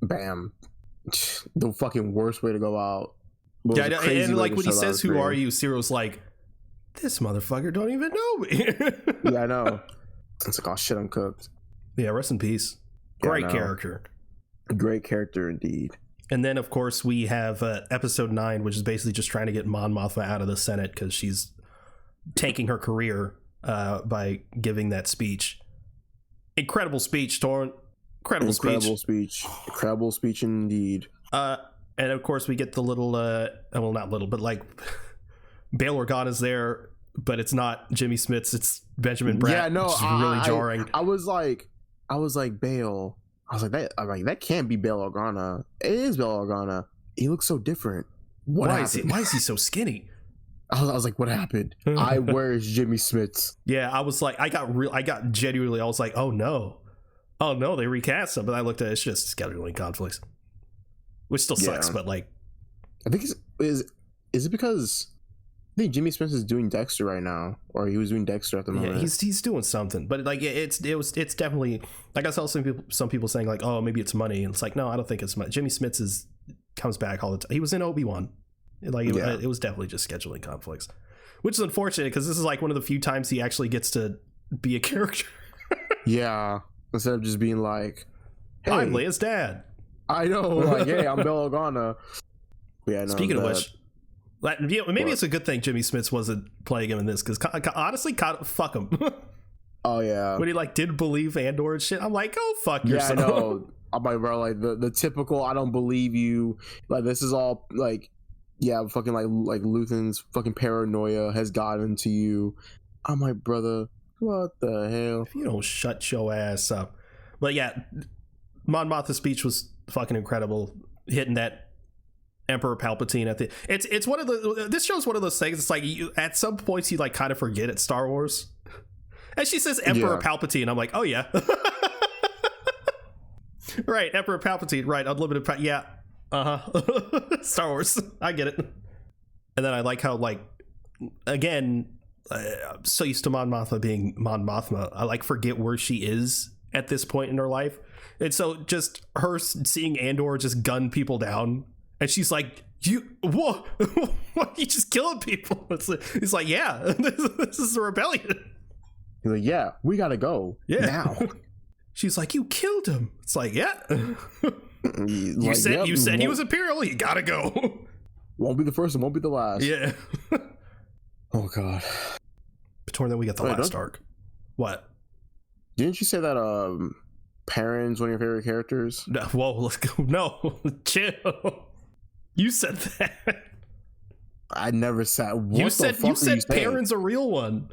bam, the fucking worst way to go out. Yeah, and like when he says who are you, Cyril's like, this motherfucker don't even know me. Yeah, I know. It's like, oh shit, I'm cooked. Yeah, rest in peace. Great character. Great character indeed. And then of course we have episode 9, which is basically just trying to get Mon Mothma out of the Senate because she's tanking her career by giving that speech. Incredible speech, Torrent. Incredible speech indeed. And of course we get the little well, not little, but like Bail Organa's there, but it's not Jimmy Smits, it's Benjamin Bratt. Yeah, no, which is really jarring. I was like Bail. I was like, that can't be Bail Organa. It is Bail Organa. He looks so different. Why is he so skinny? I was like, what happened? Where's Jimmy Smits? Yeah, I was like, I got genuinely, I was like, oh no, they recast him. But I looked at it, it's just scheduling conflicts, which still sucks. But like, I think is it because think Jimmy Smith is doing Dexter right now, or he was doing Dexter at the moment. Yeah, he's doing something, but like it's definitely, like I saw some people saying like, oh, maybe it's money, and it's like, no, I don't think it's money. Jimmy Smith comes back all the time. He was in Obi-Wan, like it was definitely just scheduling conflicts, which is unfortunate because this is like one of the few times he actually gets to be a character. Yeah, instead of just being like, hey, I'm Leia's dad. I know, like, hey, I'm Bail Organa. Yeah, no, speaking of which, like, maybe it's a good thing Jimmy Smith wasn't playing him in this, because honestly, fuck him. Oh yeah, when he like didn't believe Andor and shit, I'm like, oh fuck yourself. Yeah, I know. I'm like, bro, like the typical I don't believe you, like this is all like, yeah, fucking like Luthen's fucking paranoia has gotten to you. I'm like, brother, what the hell? If you don't shut your ass up. But yeah, Mon Mothma's speech was fucking incredible, hitting that Emperor Palpatine at the it's one of the, this show's one of those things, it's like at some points you like kind of forget it's Star Wars, and she says Emperor Palpatine, I'm like, oh yeah. Right, Emperor Palpatine, right, unlimited yeah, Star Wars, I get it. And then I like how, like, again, I'm so used to Mon Mothma being Mon Mothma, I like forget where she is at this point in her life. And so just her seeing Andor just gun people down, and she's like, what? What? You just killing people? He's like, yeah, this is a rebellion. He's like, yeah, we gotta go now. She's like, you killed him. It's like, yeah. You said he was Imperial. You gotta go. Won't be the first and won't be the last. Yeah. Oh god. Between then we got the last arc. What? Didn't you say that Perrin's one of your favorite characters? No, whoa, let's go. No, chill. You said that. I never said. You said Perrin's a real one.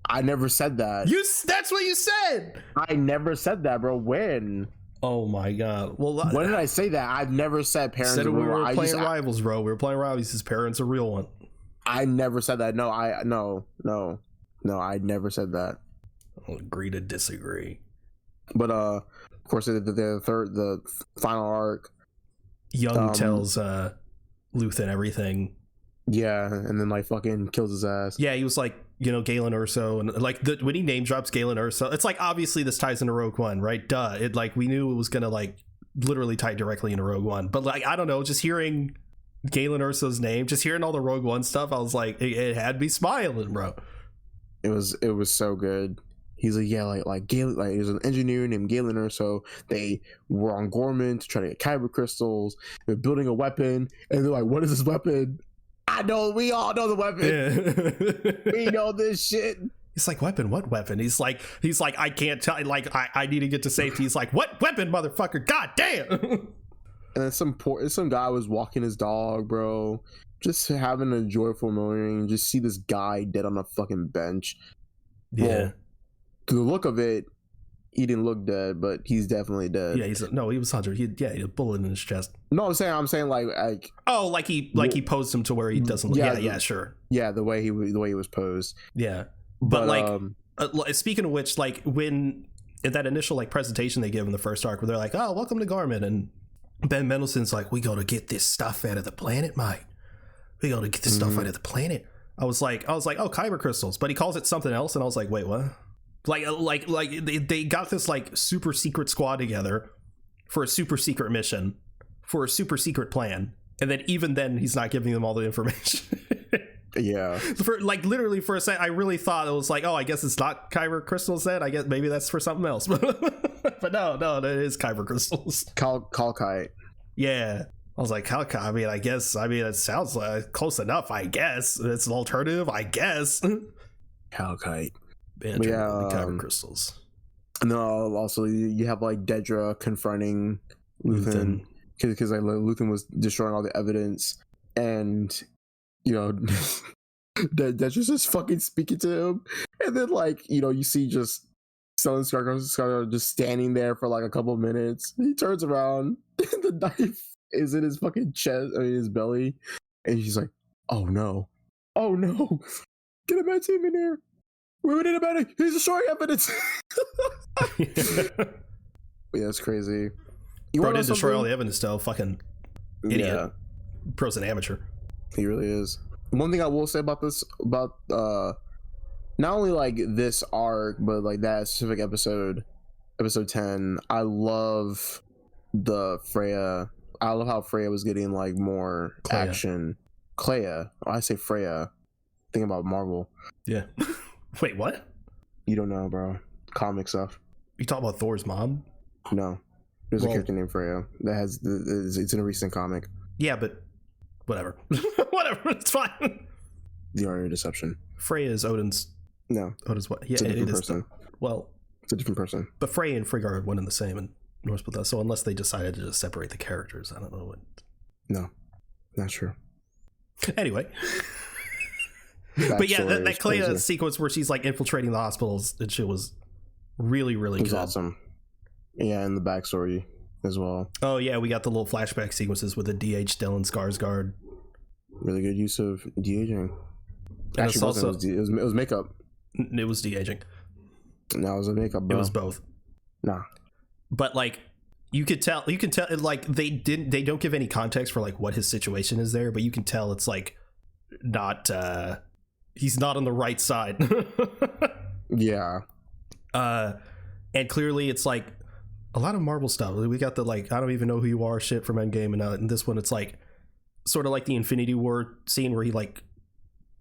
I never said that. That's what you said. I never said that, bro. When? Oh my god. Well, when did I say that? I've never said Perrin's a real one. We were playing Rivals, bro. We were playing Rivals. His Perrin's a real one. I never said that. No, I never said that. I'll agree to disagree. But of course, the final arc. Young tells Luthen everything. Yeah, and then like fucking kills his ass. Yeah, he was like, Galen Erso, and like when he name drops Galen Erso, it's like obviously this ties into Rogue One, right? Duh. It like we knew it was gonna like literally tie directly into Rogue One, but like I don't know, just hearing Galen Erso's name, just hearing all the Rogue One stuff, I was like, it had me smiling, bro. It was so good. He's like, yeah, like Galen, like there's an engineer named Galen Erso. They were on Gorman to try to get kyber crystals. They're building a weapon, and they're like, what is this weapon? I know, we all know the weapon. Yeah. We know this shit. He's like, weapon? What weapon? He's like, I can't tell. Like, I need to get to safety. He's like, what weapon, motherfucker? God damn. And then some guy was walking his dog, bro, just having a joyful morning. Just see this guy dead on a fucking bench. Yeah. Well, to the look of it, he didn't look dead, but he's definitely dead. Yeah, he was 100. He had a bullet in his chest. No, I'm saying like oh, like he posed him to where he doesn't look. Yeah, sure. Yeah, the way he was posed. Yeah, but like speaking of which, like when in that initial like presentation they give in the first arc, where they're like, oh, welcome to Garmin, and Ben Mendelsohn's like, we gotta get this stuff out of the planet, mate. We gotta get this stuff out of the planet. I was like, oh, kyber crystals, but he calls it something else, and I was like, wait, what? Like they got this like super secret squad together for a super secret mission, for a super secret plan, and then even then he's not giving them all the information. Yeah. Literally for a second, I really thought it was like, oh, I guess it's not kyber crystals then. I guess maybe that's for something else. But no, it is kyber crystals. Calkite. Yeah. I was like, Calkite. I mean, it sounds like close enough, I guess. It's an alternative, I guess. Calkite. Kyber crystals. And then also you have like Dedra confronting Luthen because like Luthen was destroying all the evidence, and Dedra's just fucking speaking to him, and then like you see just Stellan Skarsgård just standing there for like a couple of minutes. He turns around, and the knife is in his fucking chest, his belly, and she's like, oh no, get a med team in here. We went in about it. He's destroying evidence. Yeah, that's crazy. Bro didn't destroy all the evidence though. Fucking idiot. Yeah. Bro's an amateur. He really is. one thing I will say about this, about not only like this arc, but like that specific episode 10, I love the Freya. I love how Freya was getting like more action. Clea. I say Freya. Think about Marvel. Yeah. Wait, what? You don't know, bro. Comic stuff. You talking about Thor's mom? No. There's a character named Freya that has it's in a recent comic. Yeah, but whatever. Whatever, it's fine. The Art of Deception. Freya is Odin's. No. Odin's what? Yeah, it's a different person. Well, it's a different person. But Freya and Frigg are one and the same in Norse mythology. So unless they decided to just separate the characters, I don't know what. No, not sure. Anyway. But yeah, that Clea sequence where she's like infiltrating the hospitals and shit was really, really good. It was awesome. Yeah, and the backstory as well. Oh yeah, we got the little flashback sequences with the DH Stellan Skarsgård. Really good use of de-aging. Actually, it was makeup. It was de-aging. No, it was a makeup, bro. It was both. Nah. But like you can tell like they don't give any context for like what his situation is there, but you can tell it's like not he's not on the right side. Yeah. And clearly it's like a lot of Marvel stuff. We got the like I don't even know who you are shit from Endgame, and in this one it's like sort of like the Infinity War scene where he like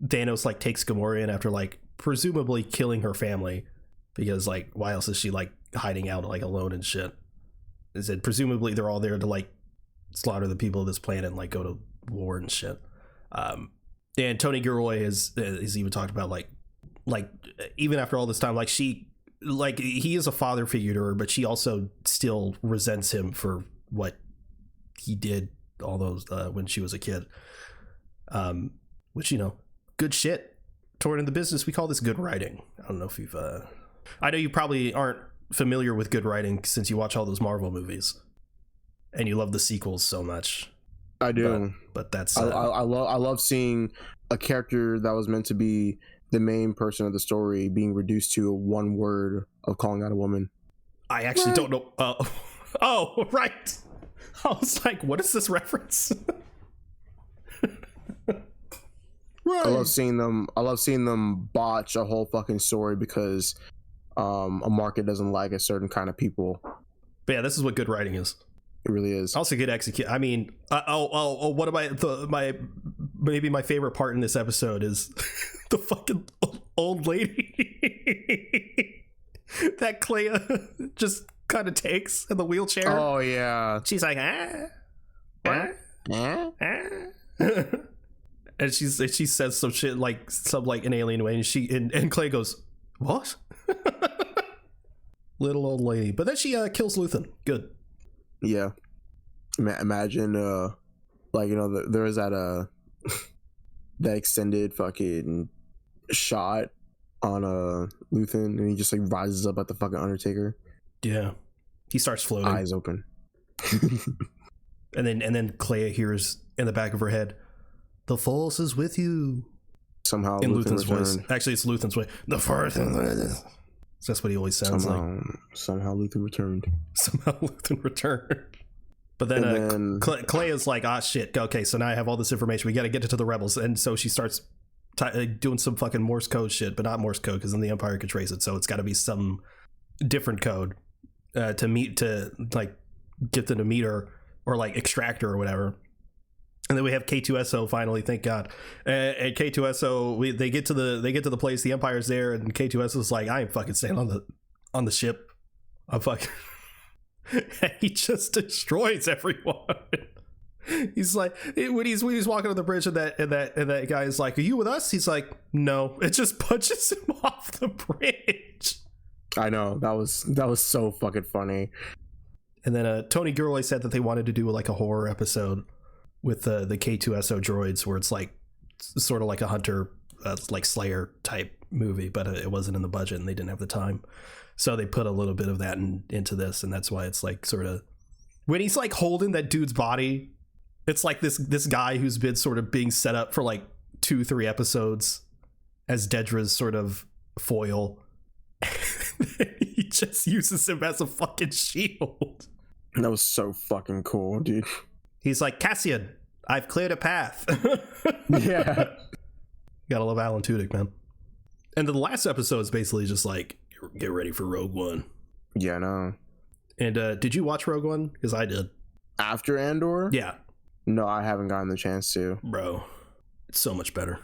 Thanos like takes Gamora in after like presumably killing her family, because like why else is she like hiding out like alone and shit? Is it presumably they're all there to like slaughter the people of this planet and like go to war and shit. And Tony Gilroy is even talked about like even after all this time, like she like he is a father figure to her, but she also still resents him for what he did all those when she was a kid. Which, you know, good shit. Toward in the business, we call this good writing. I don't know if you've I know you probably aren't familiar with good writing since you watch all those Marvel movies and you love the sequels so much. I do, but that's I love seeing a character that was meant to be the main person of the story being reduced to one word of calling out a woman. I actually don't know. Oh, right. I was like, what is this reference? Right. I love seeing them botch a whole fucking story because a market doesn't like a certain kind of people. But yeah, this is what good writing is. It really is. Also good execute. I mean, what am maybe my favorite part in this episode is the fucking old lady that Clea just kind of takes in the wheelchair. Oh yeah. She's like, and she says some shit like an alien way, and Clay goes, what? Little old lady. But then she kills Luthen. Good. Yeah. Imagine like, you know, there is that that extended fucking shot on Luthen, and he just like rises up at the fucking Undertaker. Yeah. He starts floating. Eyes open. and then Clea hears in the back of her head, the Force is with you. Somehow in Luthen Luthen's voice. Actually, it's Luthen's voice. The Force is with us. That's what he always sounds like. Somehow Luthen returned. But then Clea is like, ah, shit. Okay, so now I have all this information. We got to get it to the rebels. And so she starts doing some fucking Morse code shit, but not Morse code because then the Empire could trace it. So it's got to be some different code to like get them to meet her or like extract her or whatever. And then we have K2SO finally, thank God. And K2SO, they get to the place, the Empire's there, and K2SO is like, I ain't fucking staying on the ship. I'm fucking. He just destroys everyone. He's like, when he's walking on the bridge, and that guy is like, are you with us? He's like, no. It just punches him off the bridge. I know, that was so fucking funny. And then Tony Gilroy said that they wanted to do like a horror episode with the K2SO droids, where it's like sort of like a hunter like Slayer type movie, but it wasn't in the budget and they didn't have the time, so they put a little bit of that into this, and that's why it's like sort of when he's like holding that dude's body, it's like this guy who's been sort of being set up for like 2-3 episodes as Dedra's sort of foil. He just uses him as a fucking shield. That was so fucking cool, dude. He's like, Cassian, I've cleared a path. Yeah. Gotta love Alan Tudyk, man. And the last episode is basically just like, get ready for Rogue One. Yeah, I know. And did you watch Rogue One? Because I did. After Andor? Yeah. No, I haven't gotten the chance to. Bro, it's so much better.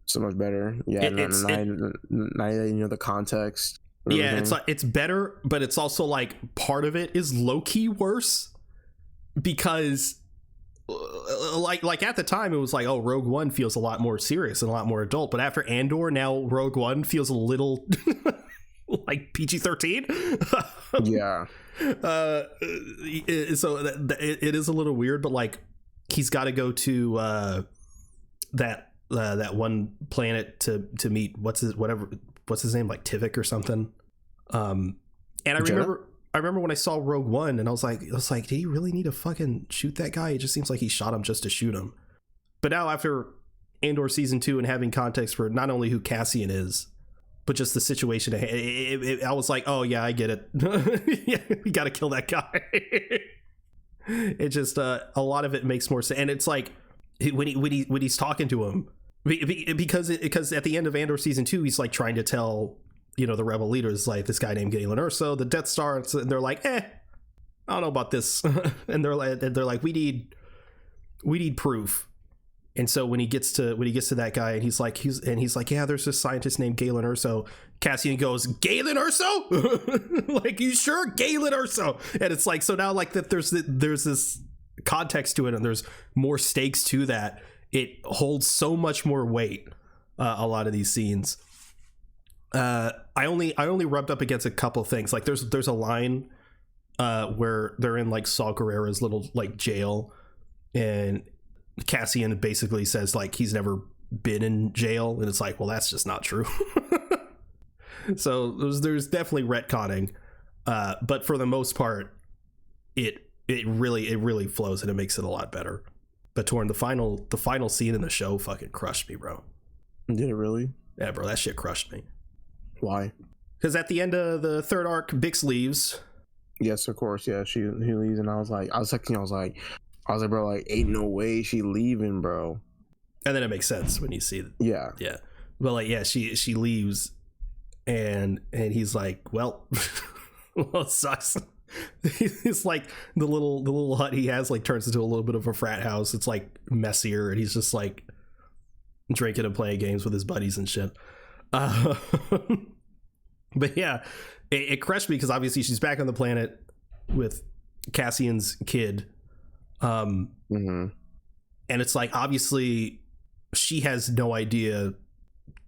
So much better. Yeah, now you know the context. Yeah, it's like, it's better, but it's also like part of it is low-key worse because like at the time it was like, oh, Rogue One feels a lot more serious and a lot more adult, but after Andor, now Rogue One feels a little like PG-13. Yeah. So it is a little weird, but like he's got to go to that one planet to meet what's his name, like Tivik or something. And I remember when I saw Rogue One and I was like, did he really need to fucking shoot that guy? It just seems like he shot him just to shoot him. But now after Andor season 2 and having context for not only who Cassian is, but just the situation, I was like, oh yeah, I get it. Yeah, we got to kill that guy. It just a lot of it makes more sense, and it's like when he's talking to him, because at the end of Andor season 2, he's like trying to tell, you know, the rebel leaders, like, this guy named Galen Erso, the Death Star, and they're like, I don't know about this. And they're like, we need proof. And so when he gets to that guy and he's like, yeah, there's this scientist named Galen Erso, Cassian goes, Galen Erso? Like, you sure? Galen Erso? And it's like, so now like that there's this context to it and there's more stakes to that. It holds so much more weight, a lot of these scenes. I only rubbed up against a couple things. Like there's a line where they're in like Saw Gerrera's little like jail, and Cassian basically says like he's never been in jail, and it's like, well, that's just not true. So there's definitely retconning, but for the most part, it really flows and it makes it a lot better. But Torn, the final scene in the show fucking crushed me, bro. Did it really? Yeah, bro, that shit crushed me. Why? Because at the end of the third arc, Bix leaves. Yes, of course. Yeah, he leaves, and I was like, bro, like, ain't no way she leaving, bro. And then it makes sense when you see it. Yeah. But like, yeah, she leaves, and he's like, well, well, it sucks. It's like the little hut he has like turns into a little bit of a frat house. It's like messier, and he's just like drinking and playing games with his buddies and shit. But yeah, it crushed me because obviously she's back on the planet with Cassian's kid. And it's like, obviously she has no idea,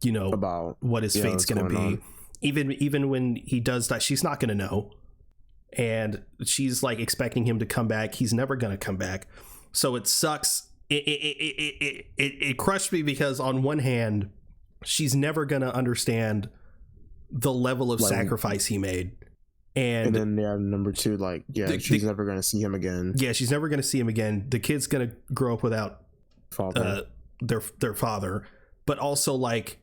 you know, about what his fate's gonna be on. Even when he does that, she's not gonna know, and she's like expecting him to come back. He's never gonna come back, so it sucks. It crushed me because on one hand, she's never gonna understand the level of sacrifice he made, and then number two, like, she's never gonna see him again. Yeah, she's never gonna see him again. The kid's gonna grow up without their father, but also like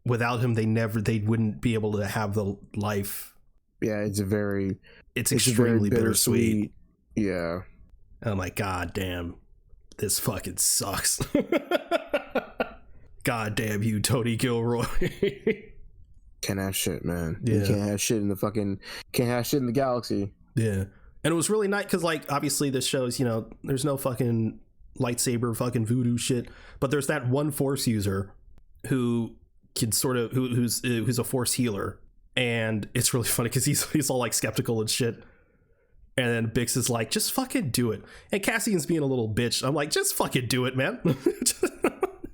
without him, they wouldn't be able to have the life. Yeah, it's extremely bittersweet. Yeah, I'm like, god damn, this fucking sucks. God damn you, Tony Gilroy. Can't have shit, man. Yeah. You can't have shit in the galaxy. Yeah. And it was really nice because, like, obviously this shows, you know, there's no fucking lightsaber fucking voodoo shit, but there's that one Force user who can sort of who's a Force healer, and it's really funny because he's all like skeptical and shit. And then Bix is like, just fucking do it. And Cassian's being a little bitch. I'm like, just fucking do it, man.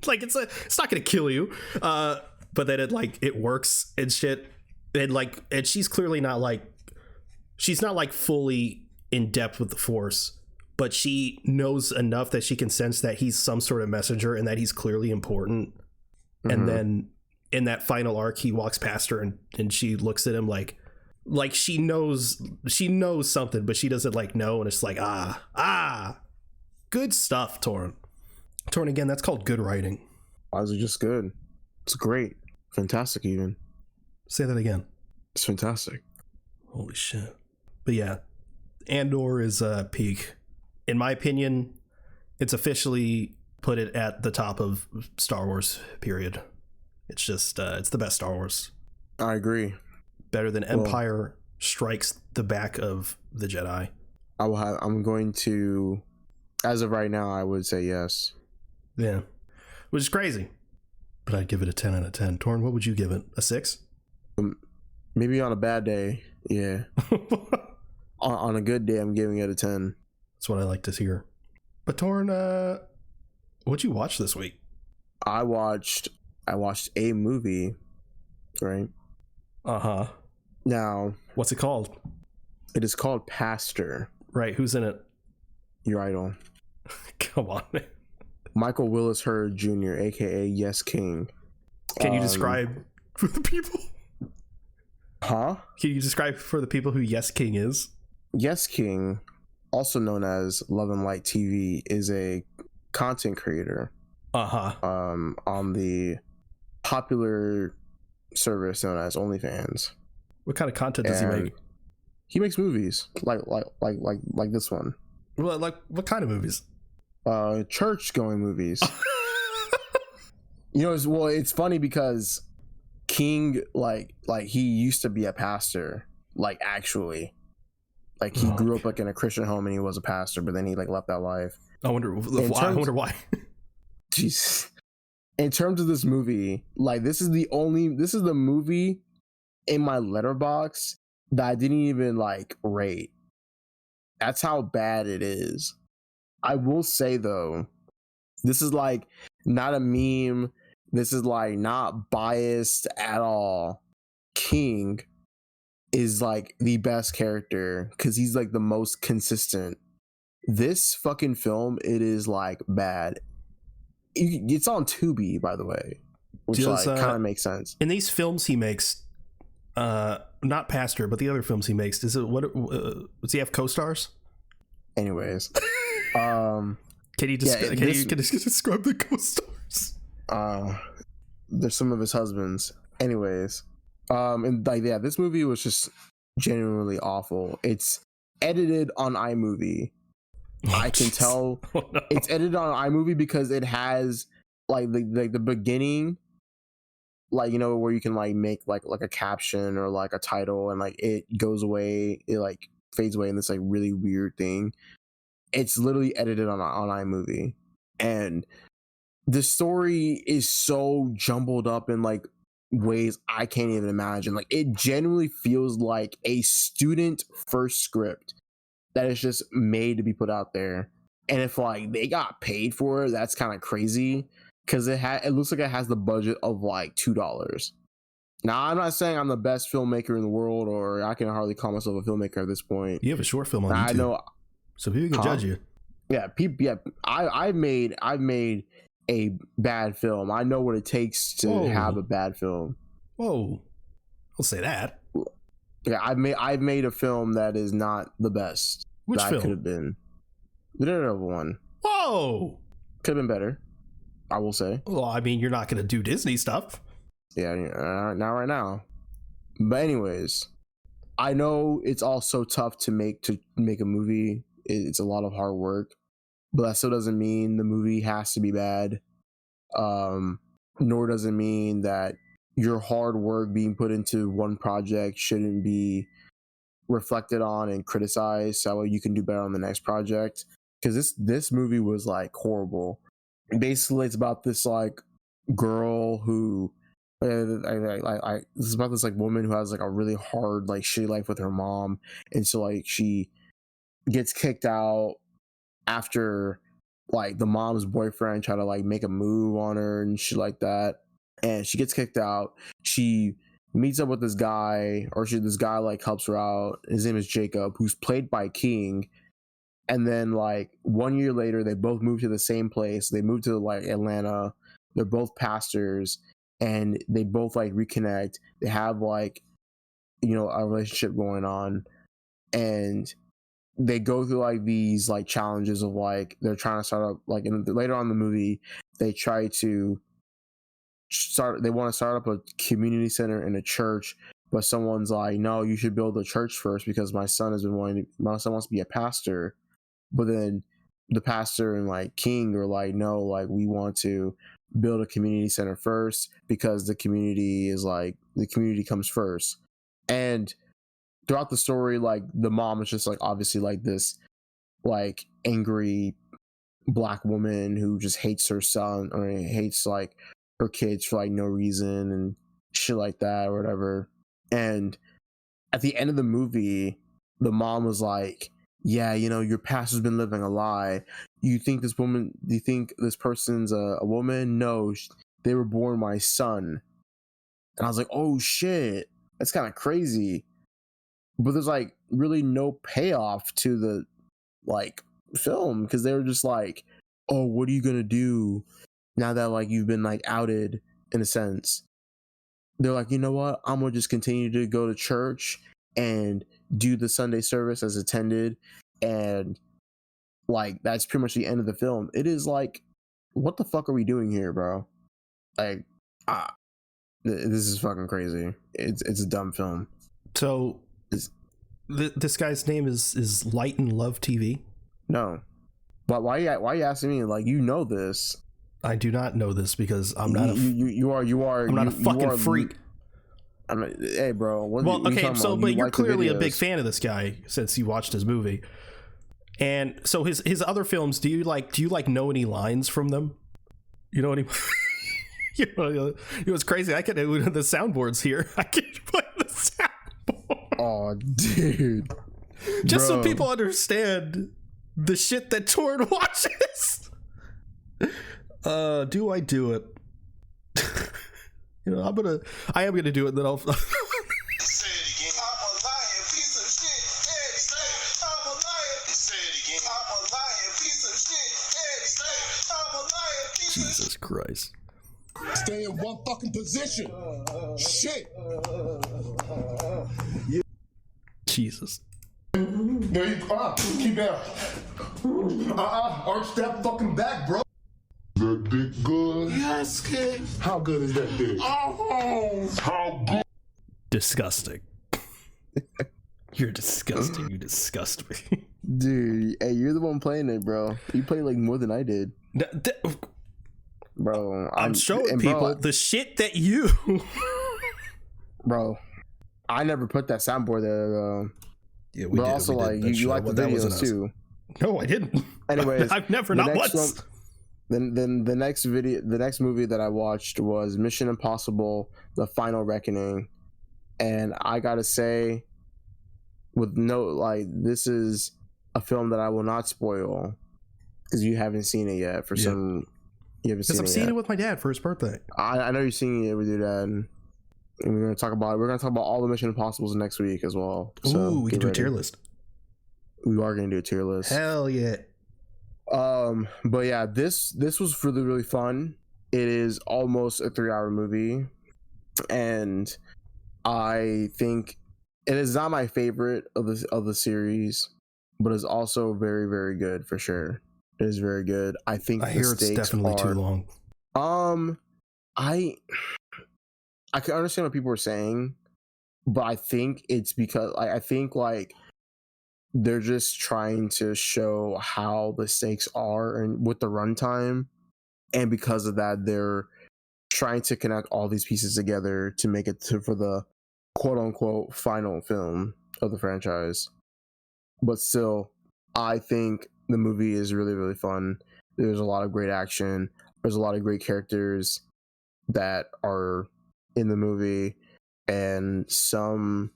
Like, it's not gonna kill you. But then it works and shit. And she's clearly not she's not fully in depth with the Force, but she knows enough that she can sense that he's some sort of messenger and that he's clearly important. And then in that final arc, he walks past her and she looks at him like she knows something, but she doesn't know. And it's like, good stuff, Torn. Again, that's called good writing. Why is it just good? It's great. Fantastic, even. Say that again. It's fantastic. Holy shit. But yeah, Andor is peak. In my opinion, it's officially put it at the top of Star Wars, period. It's just it's the best Star Wars. I agree. Better than Empire Strikes the Back of the Jedi. I'm going to, as of right now, I would say yes. Yeah, which is crazy, but I'd give it a 10 out of 10. Torn, what would you give it? A 6? Maybe on a bad day, yeah. on a good day, I'm giving it a 10. That's what I like to hear. But Torn, what'd you watch this week? I watched a movie, right? Uh-huh. Now, what's it called? It is called Pastor. Right, who's in it? Your idol. Come on. Michael Willis Hurd Jr., aka Yes King. Can you describe for the people? Huh? Can you describe for the people who Yes King is? Yes King, also known as Love and Light TV, is a content creator. On the popular service known as OnlyFans. What kind of content does he make? He makes movies like this one. Like what kind of movies? Church going movies. It's funny because King like he used to be a pastor, like actually. Like he grew up like in a Christian home and he was a pastor, but then he like left that life. I wonder why. Jeez. In terms of this movie, like this is the movie in my letterbox that I didn't even like rate. That's how bad it is. I will say though, this is like not a meme. This is like not biased at all. King is like the best character because he's like the most consistent. This fucking film, it is like bad. It's on Tubi, by the way, which kind of makes sense. In these films he makes, not Pastor, but the other films he makes, does he have co-stars? Anyways, can you describe the co-stars? There's some of his husbands. Anyways, this movie was just genuinely awful. It's edited on iMovie. I can tell it's edited on iMovie because it has like the beginning, like where you can like make like a caption or like a title, and like it goes away, it like fades away in this like really weird thing. It's literally edited on iMovie, and the story is so jumbled up in like ways I can't even imagine. Like it genuinely feels like a student first script that is just made to be put out there. And if like they got paid for it, that's kind of crazy because it looks like it has the budget of like $2. Now, I'm not saying I'm the best filmmaker in the world, or I can hardly call myself a filmmaker at this point. You have a short film on YouTube. I know, so people can judge you. Yeah, people. Yeah, I've made a bad film. I know what it takes to have a bad film. Whoa, don't say that. Yeah, I've made a film that is not the best. Which film? Could have been the Daredevil one. Whoa, could have been better, I will say. Well, I mean, you're not going to do Disney stuff. Yeah, not right now. But anyways, I know it's also tough to make a movie. It's a lot of hard work, but that still doesn't mean the movie has to be bad. Nor does it mean that your hard work being put into one project shouldn't be reflected on and criticized so you can do better on the next project. Because this movie was like horrible. Basically, it's about this like girl who this is about this like woman who has like a really hard like shitty life with her mom, and so like she gets kicked out after like the mom's boyfriend tried to like make a move on her and shit like that. And she gets kicked out. She meets up with this guy, this guy like helps her out. His name is Jacob, who's played by King. And then like 1 year later, they both move to the same place. They move to like Atlanta. They're both pastors, and they both like reconnect. They have like, a relationship going on, and they go through like these like challenges of like they're trying to start up like later on in the movie. They want to start up a community center in a church, but someone's like, no, you should build a church first because my son wants to be a pastor. But then the pastor and like King are like, no, like we want to build a community center first because the community comes first. And throughout the story, like the mom is just like obviously like this like angry black woman who just hates her son or hates like her kids for like no reason and shit like that or whatever. And at the end of the movie, the mom was like, yeah, you know, your pastor's been living a lie. Do you think this person's a woman? No, they were born my son. And I was like, oh shit, that's kind of crazy. But there's like really no payoff to the like film because they were just like, oh, what are you gonna do now that like you've been like outed in a sense? They're like, you know what, I'm gonna just continue to go to church and do the Sunday service as attended, and like that's pretty much the end of the film. It is like, what the fuck are we doing here, bro? Like, this is fucking crazy. It's a dumb film. So this guy's name is Light and Love TV. No, but why are you asking me? Like, you know this. I do not know this because I'm not you are I'm not a fucking freak. Hey, bro. Well, okay, so but you're clearly a big fan of this guy since you watched his movie. And so his other films, do you like know any lines from them? You know any? You know, it was crazy. I could do the soundboards here. I could play the soundboard. Oh, dude. Just so people understand the shit that Torn watches. Do I do it? You know, I am gonna do it, and then I'll. Say it again. I'm a lying piece of shit. Daddy say I'm a lying. Say it again. I'm a lying piece of shit. Daddy say I'm a lying piece of shit. Jesus Christ. Stay in one fucking position. Shit. Jesus. There you go. Keep that. Arch that fucking back, bro. That dick good? Yes, kid. How good is that dick? Oh, how good? Disgusting. You're disgusting. You disgust me. Dude, hey, you're the one playing it, bro. You played like more than I did. Bro, I'm showing people the shit that you. Bro, I never put that soundboard there, though. Yeah, we but did. also, like, you like the videos too. No, I didn't. Anyways, I've never, not once. Then the next movie that I watched was Mission Impossible: The Final Reckoning, and I gotta say, this is a film that I will not spoil because you haven't seen it yet. You haven't seen it. Because I've seen it with my dad for his birthday. I know you're seeing it with your dad, and we're gonna talk about all the Mission Impossibles next week as well. So ooh, we can do a tier list. We are gonna do a tier list. Hell yeah. But yeah, this was really, really fun. It is almost a 3-hour movie, and I think it is not my favorite of the series, but it's also very, very good for sure. It is very good. I think I hear it's definitely too long. I can understand what people are saying, but I think it's because I think like they're just trying to show how the stakes are and with the runtime, and because of that, they're trying to connect all these pieces together to make it for the quote unquote final film of the franchise. But still, I think the movie is really, really fun. There's a lot of great action. There's a lot of great characters that are in the movie, and some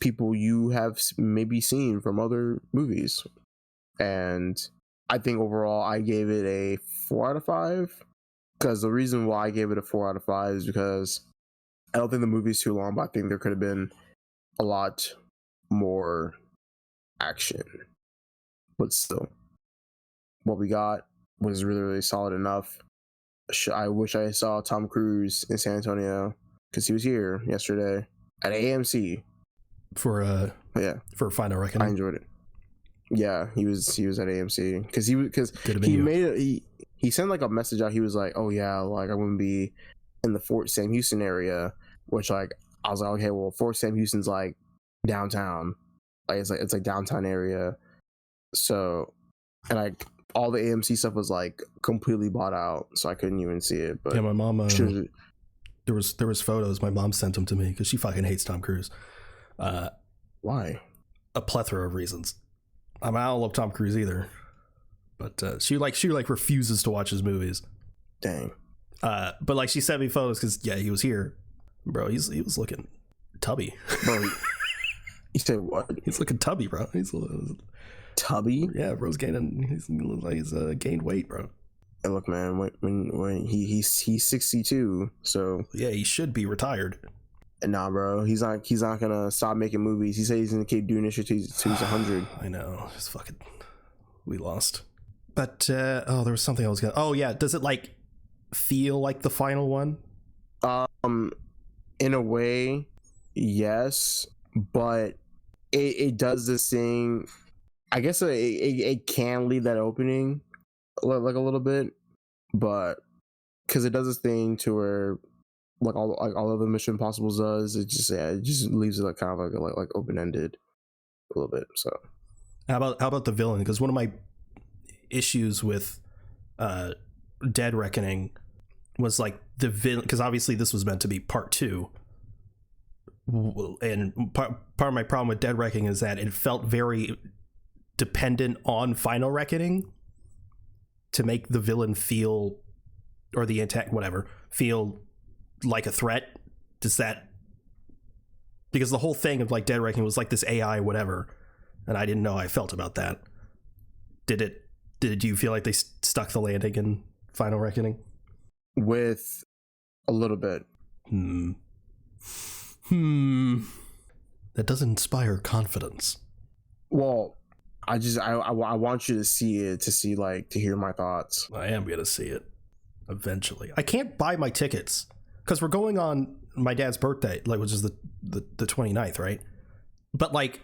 people you have maybe seen from other movies. And I think overall I gave it a 4 out of 5, because the reason why I gave it a 4 out of 5 is because I don't think the movie's too long, but I think there could have been a lot more action. But still, what we got was really, really solid enough. I wish I saw Tom Cruise in San Antonio, because he was here yesterday at AMC for Final Reckoning. I enjoyed it. Yeah, he was at AMC because he sent like a message out. He was like, "Oh yeah, like I wouldn't be in the Fort Sam Houston area," which like I was like, "Okay, well, Fort Sam Houston's like downtown, like it's like downtown area." So, and all the AMC stuff was like completely bought out, so I couldn't even see it. But yeah, my mom. should- There was photos. My mom sent them to me because she fucking hates Tom Cruise. Why? A plethora of reasons. I don't love Tom Cruise either, but she refuses to watch his movies. Dang. But like she sent me photos because he was here, bro. He was looking tubby. Bro, you said what? He's looking tubby, bro. He's Tubby? yeah, bro's gaining. He's gained weight, bro. Hey, look, man. When he's 62, so Yeah, he should be retired. nah, bro. He's not gonna stop making movies. He said he's gonna keep doing this shit till he's 100. I know. It's fucking. We lost. But there was something I was gonna. Oh yeah, does it like feel like the final one? In a way, yes, but it does this thing. I guess it can leave that opening like a little bit, but because it does this thing to where like all of the Mission Impossibles does, it just leaves it like kind of like open ended a little bit. So How about the villain? Because one of my issues with Dead Reckoning was like the villain, because obviously this was meant to be part 2, and part of my problem with Dead Reckoning is that it felt very dependent on Final Reckoning to make the villain feel, or the attack, whatever, feel like a threat. Does that, because the whole thing of like Dead Reckoning was like this AI whatever, and I didn't know how I felt about that. Did you feel like they stuck the landing in Final Reckoning? with a little bit. That doesn't inspire confidence. Well, I want you to see it to hear my thoughts. I am gonna see it eventually. I can't buy my tickets because we're going on my dad's birthday, like, which is the 29th, right? But like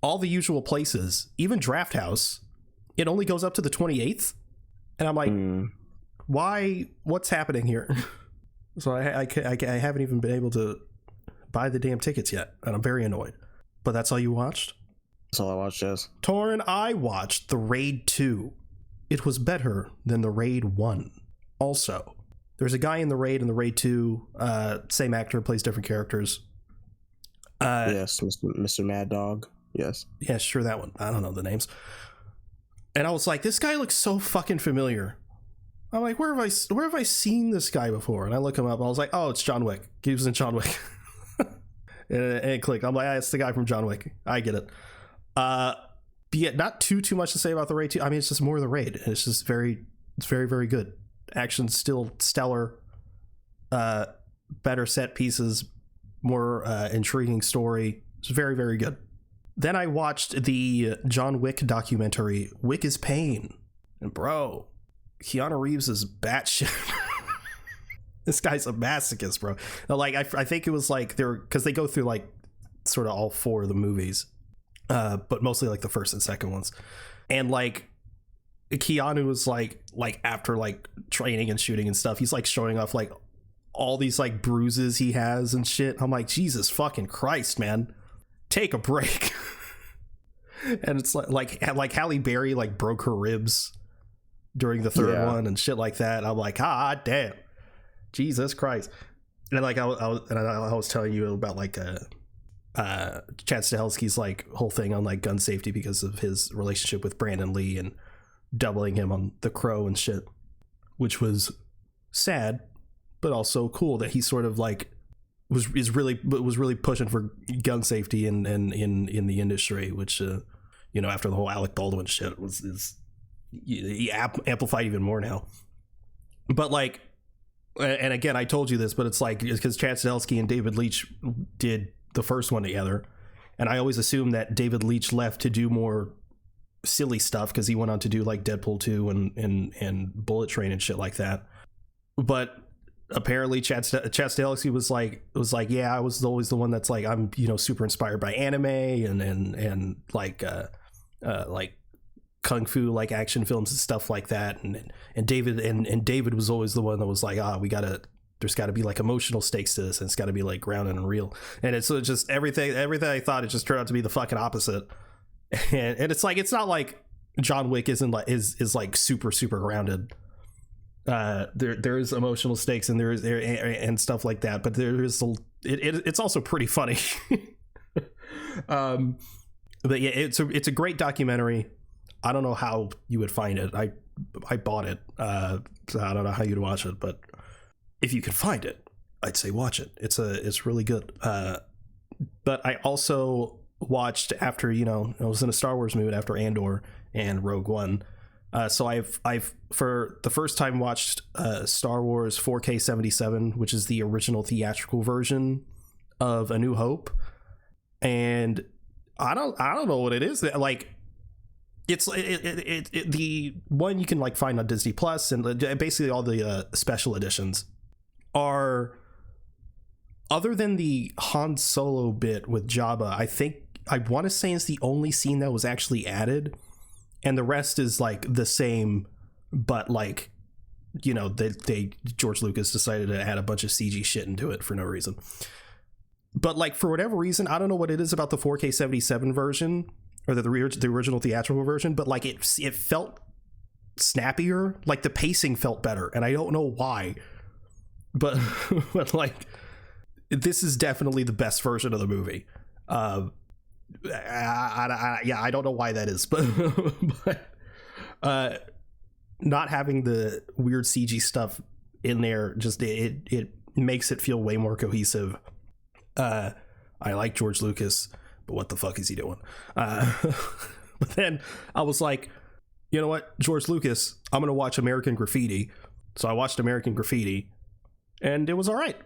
all the usual places, even Draft House, it only goes up to the 28th, and I'm like, why? What's happening here? So I haven't even been able to buy the damn tickets yet, and I'm very annoyed. But that's all you watched? That's all I watched, yes. Torin, I watched The Raid 2. It was better than The Raid 1. Also, there's a guy in The Raid and The Raid 2. Same actor, plays different characters. Yes, Mr. Mad Dog. Yes. Yeah, sure, that one. I don't know the names. And I was like, this guy looks so fucking familiar. I'm like, where have I seen this guy before? And I look him up. And I was like, oh, it's John Wick. He was in John Wick. and it clicked. I'm like, it's the guy from John Wick. I get it. But yeah, not too much to say about The Raid 2. I mean, it's just more of The Raid. It's just very, very good. Action's still stellar. Better set pieces, more intriguing story. It's very, very good. Then I watched the John Wick documentary, Wick is Pain. And bro, Keanu Reeves is batshit. This guy's a masochist, bro. Like, I think it was like because they go through like sort of all 4 of the movies, but mostly like the first and second ones. And like Keanu was like after like training and shooting and stuff, he's like showing off like all these like bruises he has and shit. I'm like, Jesus fucking Christ, man, take a break. And it's like Halle Berry like broke her ribs during the third one and shit like that. I'm like, damn, Jesus Christ. And like I was telling you about like Chad Stahelski's like whole thing on like gun safety because of his relationship with Brandon Lee and doubling him on The Crow and shit, which was sad, but also cool that he sort of like was really pushing for gun safety in the industry, which after the whole Alec Baldwin shit he amplified even more now. But like, and again, I told you this, but it's like because Chad Stahelski and David Leitch did the first one together, and I always assumed that David Leitch left to do more silly stuff because he went on to do like Deadpool 2 and Bullet Train and shit like that. But apparently Chad Stahelski was like, yeah, I was always the one that's like, I'm super inspired by anime and like kung fu like action films and stuff like that, and David was always the one that was like, there's got to be like emotional stakes to this, and it's got to be like grounded and real. And it's just everything I thought, it just turned out to be the fucking opposite. And it's like, it's not like John Wick isn't like is like super grounded. There is emotional stakes and there is and stuff like that, but there is it's also pretty funny. But yeah, it's a great documentary. I don't know how you would find it. I bought it, so I don't know how you'd watch it, but if you can find it, I'd say watch it. It's really good. But I also watched after, you know, I was in a Star Wars mood after Andor and Rogue One. So I've for the first time watched Star Wars 4K 77, which is the original theatrical version of A New Hope, and I don't know what it is. Like, it's the one you can like find on Disney Plus, and basically all the special editions are, other than the Han Solo bit with Jabba, I want to say it's the only scene that was actually added. And the rest is like the same, but like, you know, they George Lucas decided to add a bunch of CG shit into it for no reason. But like, for whatever reason, I don't know what it is about the 4K 77 version or the original theatrical version, but like it felt snappier. Like the pacing felt better, and I don't know why. But but like, this is definitely the best version of the movie. I don't know why that is, but not having the weird CG stuff in there, just it makes it feel way more cohesive. I like George Lucas, but what the fuck is he doing? But then I was like, you know what, George Lucas, I'm gonna watch American Graffiti. So I watched American Graffiti, and it was all right.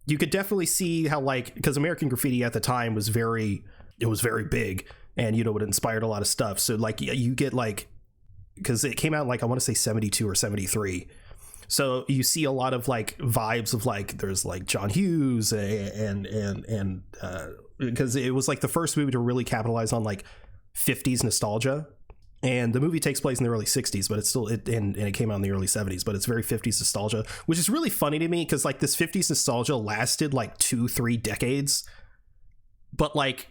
You could definitely see how, like, because American Graffiti at the time was very big, and, you know, it inspired a lot of stuff. So like you get like, because it came out like, I want to say 72 or 73. So you see a lot of like vibes of like, there's like John Hughes and because it was like the first movie to really capitalize on like 50s nostalgia. And the movie takes place in the early 60s, but it's still and it came out in the early 70s, but it's very 50s nostalgia, which is really funny to me because like this 50s nostalgia lasted like 2-3 decades. But like,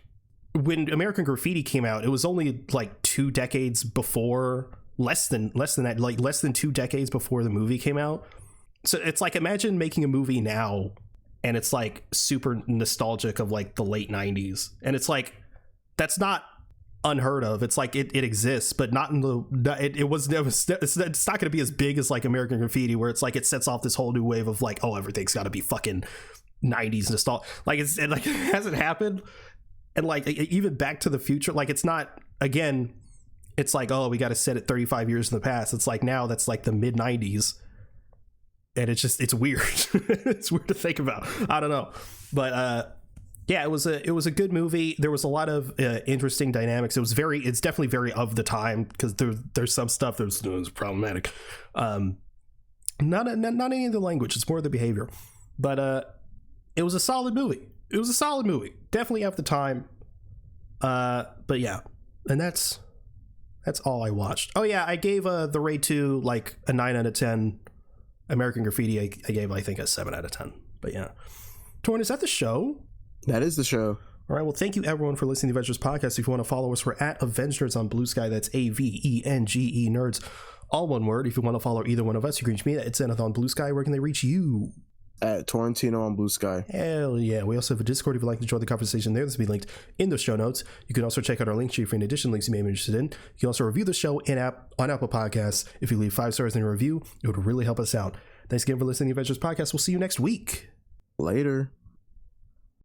when American Graffiti came out, it was only like 2 decades before, less than that, like less than 2 decades before the movie came out. So it's like, imagine making a movie now and it's like super nostalgic of like the late 90s, and it's like, that's not unheard of. It's like it exists, but not in the it's not going to be as big as like American Graffiti, where it's like it sets off this whole new wave of like, oh, everything's got to be fucking 90s nostalgia. Like it hasn't happened. And like, even Back to the Future, like, it's not, again, it's like, oh, we got to set it 35 years in the past. It's like, now that's like the mid 90s. And it's weird. It's weird to think about. I don't know. But yeah, it was a good movie. There was a lot of interesting dynamics. It's definitely very of the time, because there's some stuff that was problematic. Not any of the language. It's more the behavior. But it was a solid movie. Definitely of the time. But yeah, and that's all I watched. Oh yeah, I gave the Raid 2 like a 9 out of 10. American Graffiti I gave, I think, a 7 out of 10. But yeah. Torn, is that the show? That is the show. All right, well, thank you everyone for listening to the Avengers podcast. If you want to follow us, we're at Avengenerds on Blue Sky. That's AVENGE nerds, all one word. If you want to follow either one of us, you can reach me at Zenith on Blue Sky. Where can they reach you? At Torrentino on Blue Sky. Hell yeah. We also have a Discord if you'd like to join the conversation there. This will be linked in the show notes. You can also check out our link tree for any additional links you may be interested in. You can also review the show on Apple Podcasts. If you leave 5 stars in your review, it would really help us out. Thanks again for listening to the Avengers podcast. We'll see you next week. Later.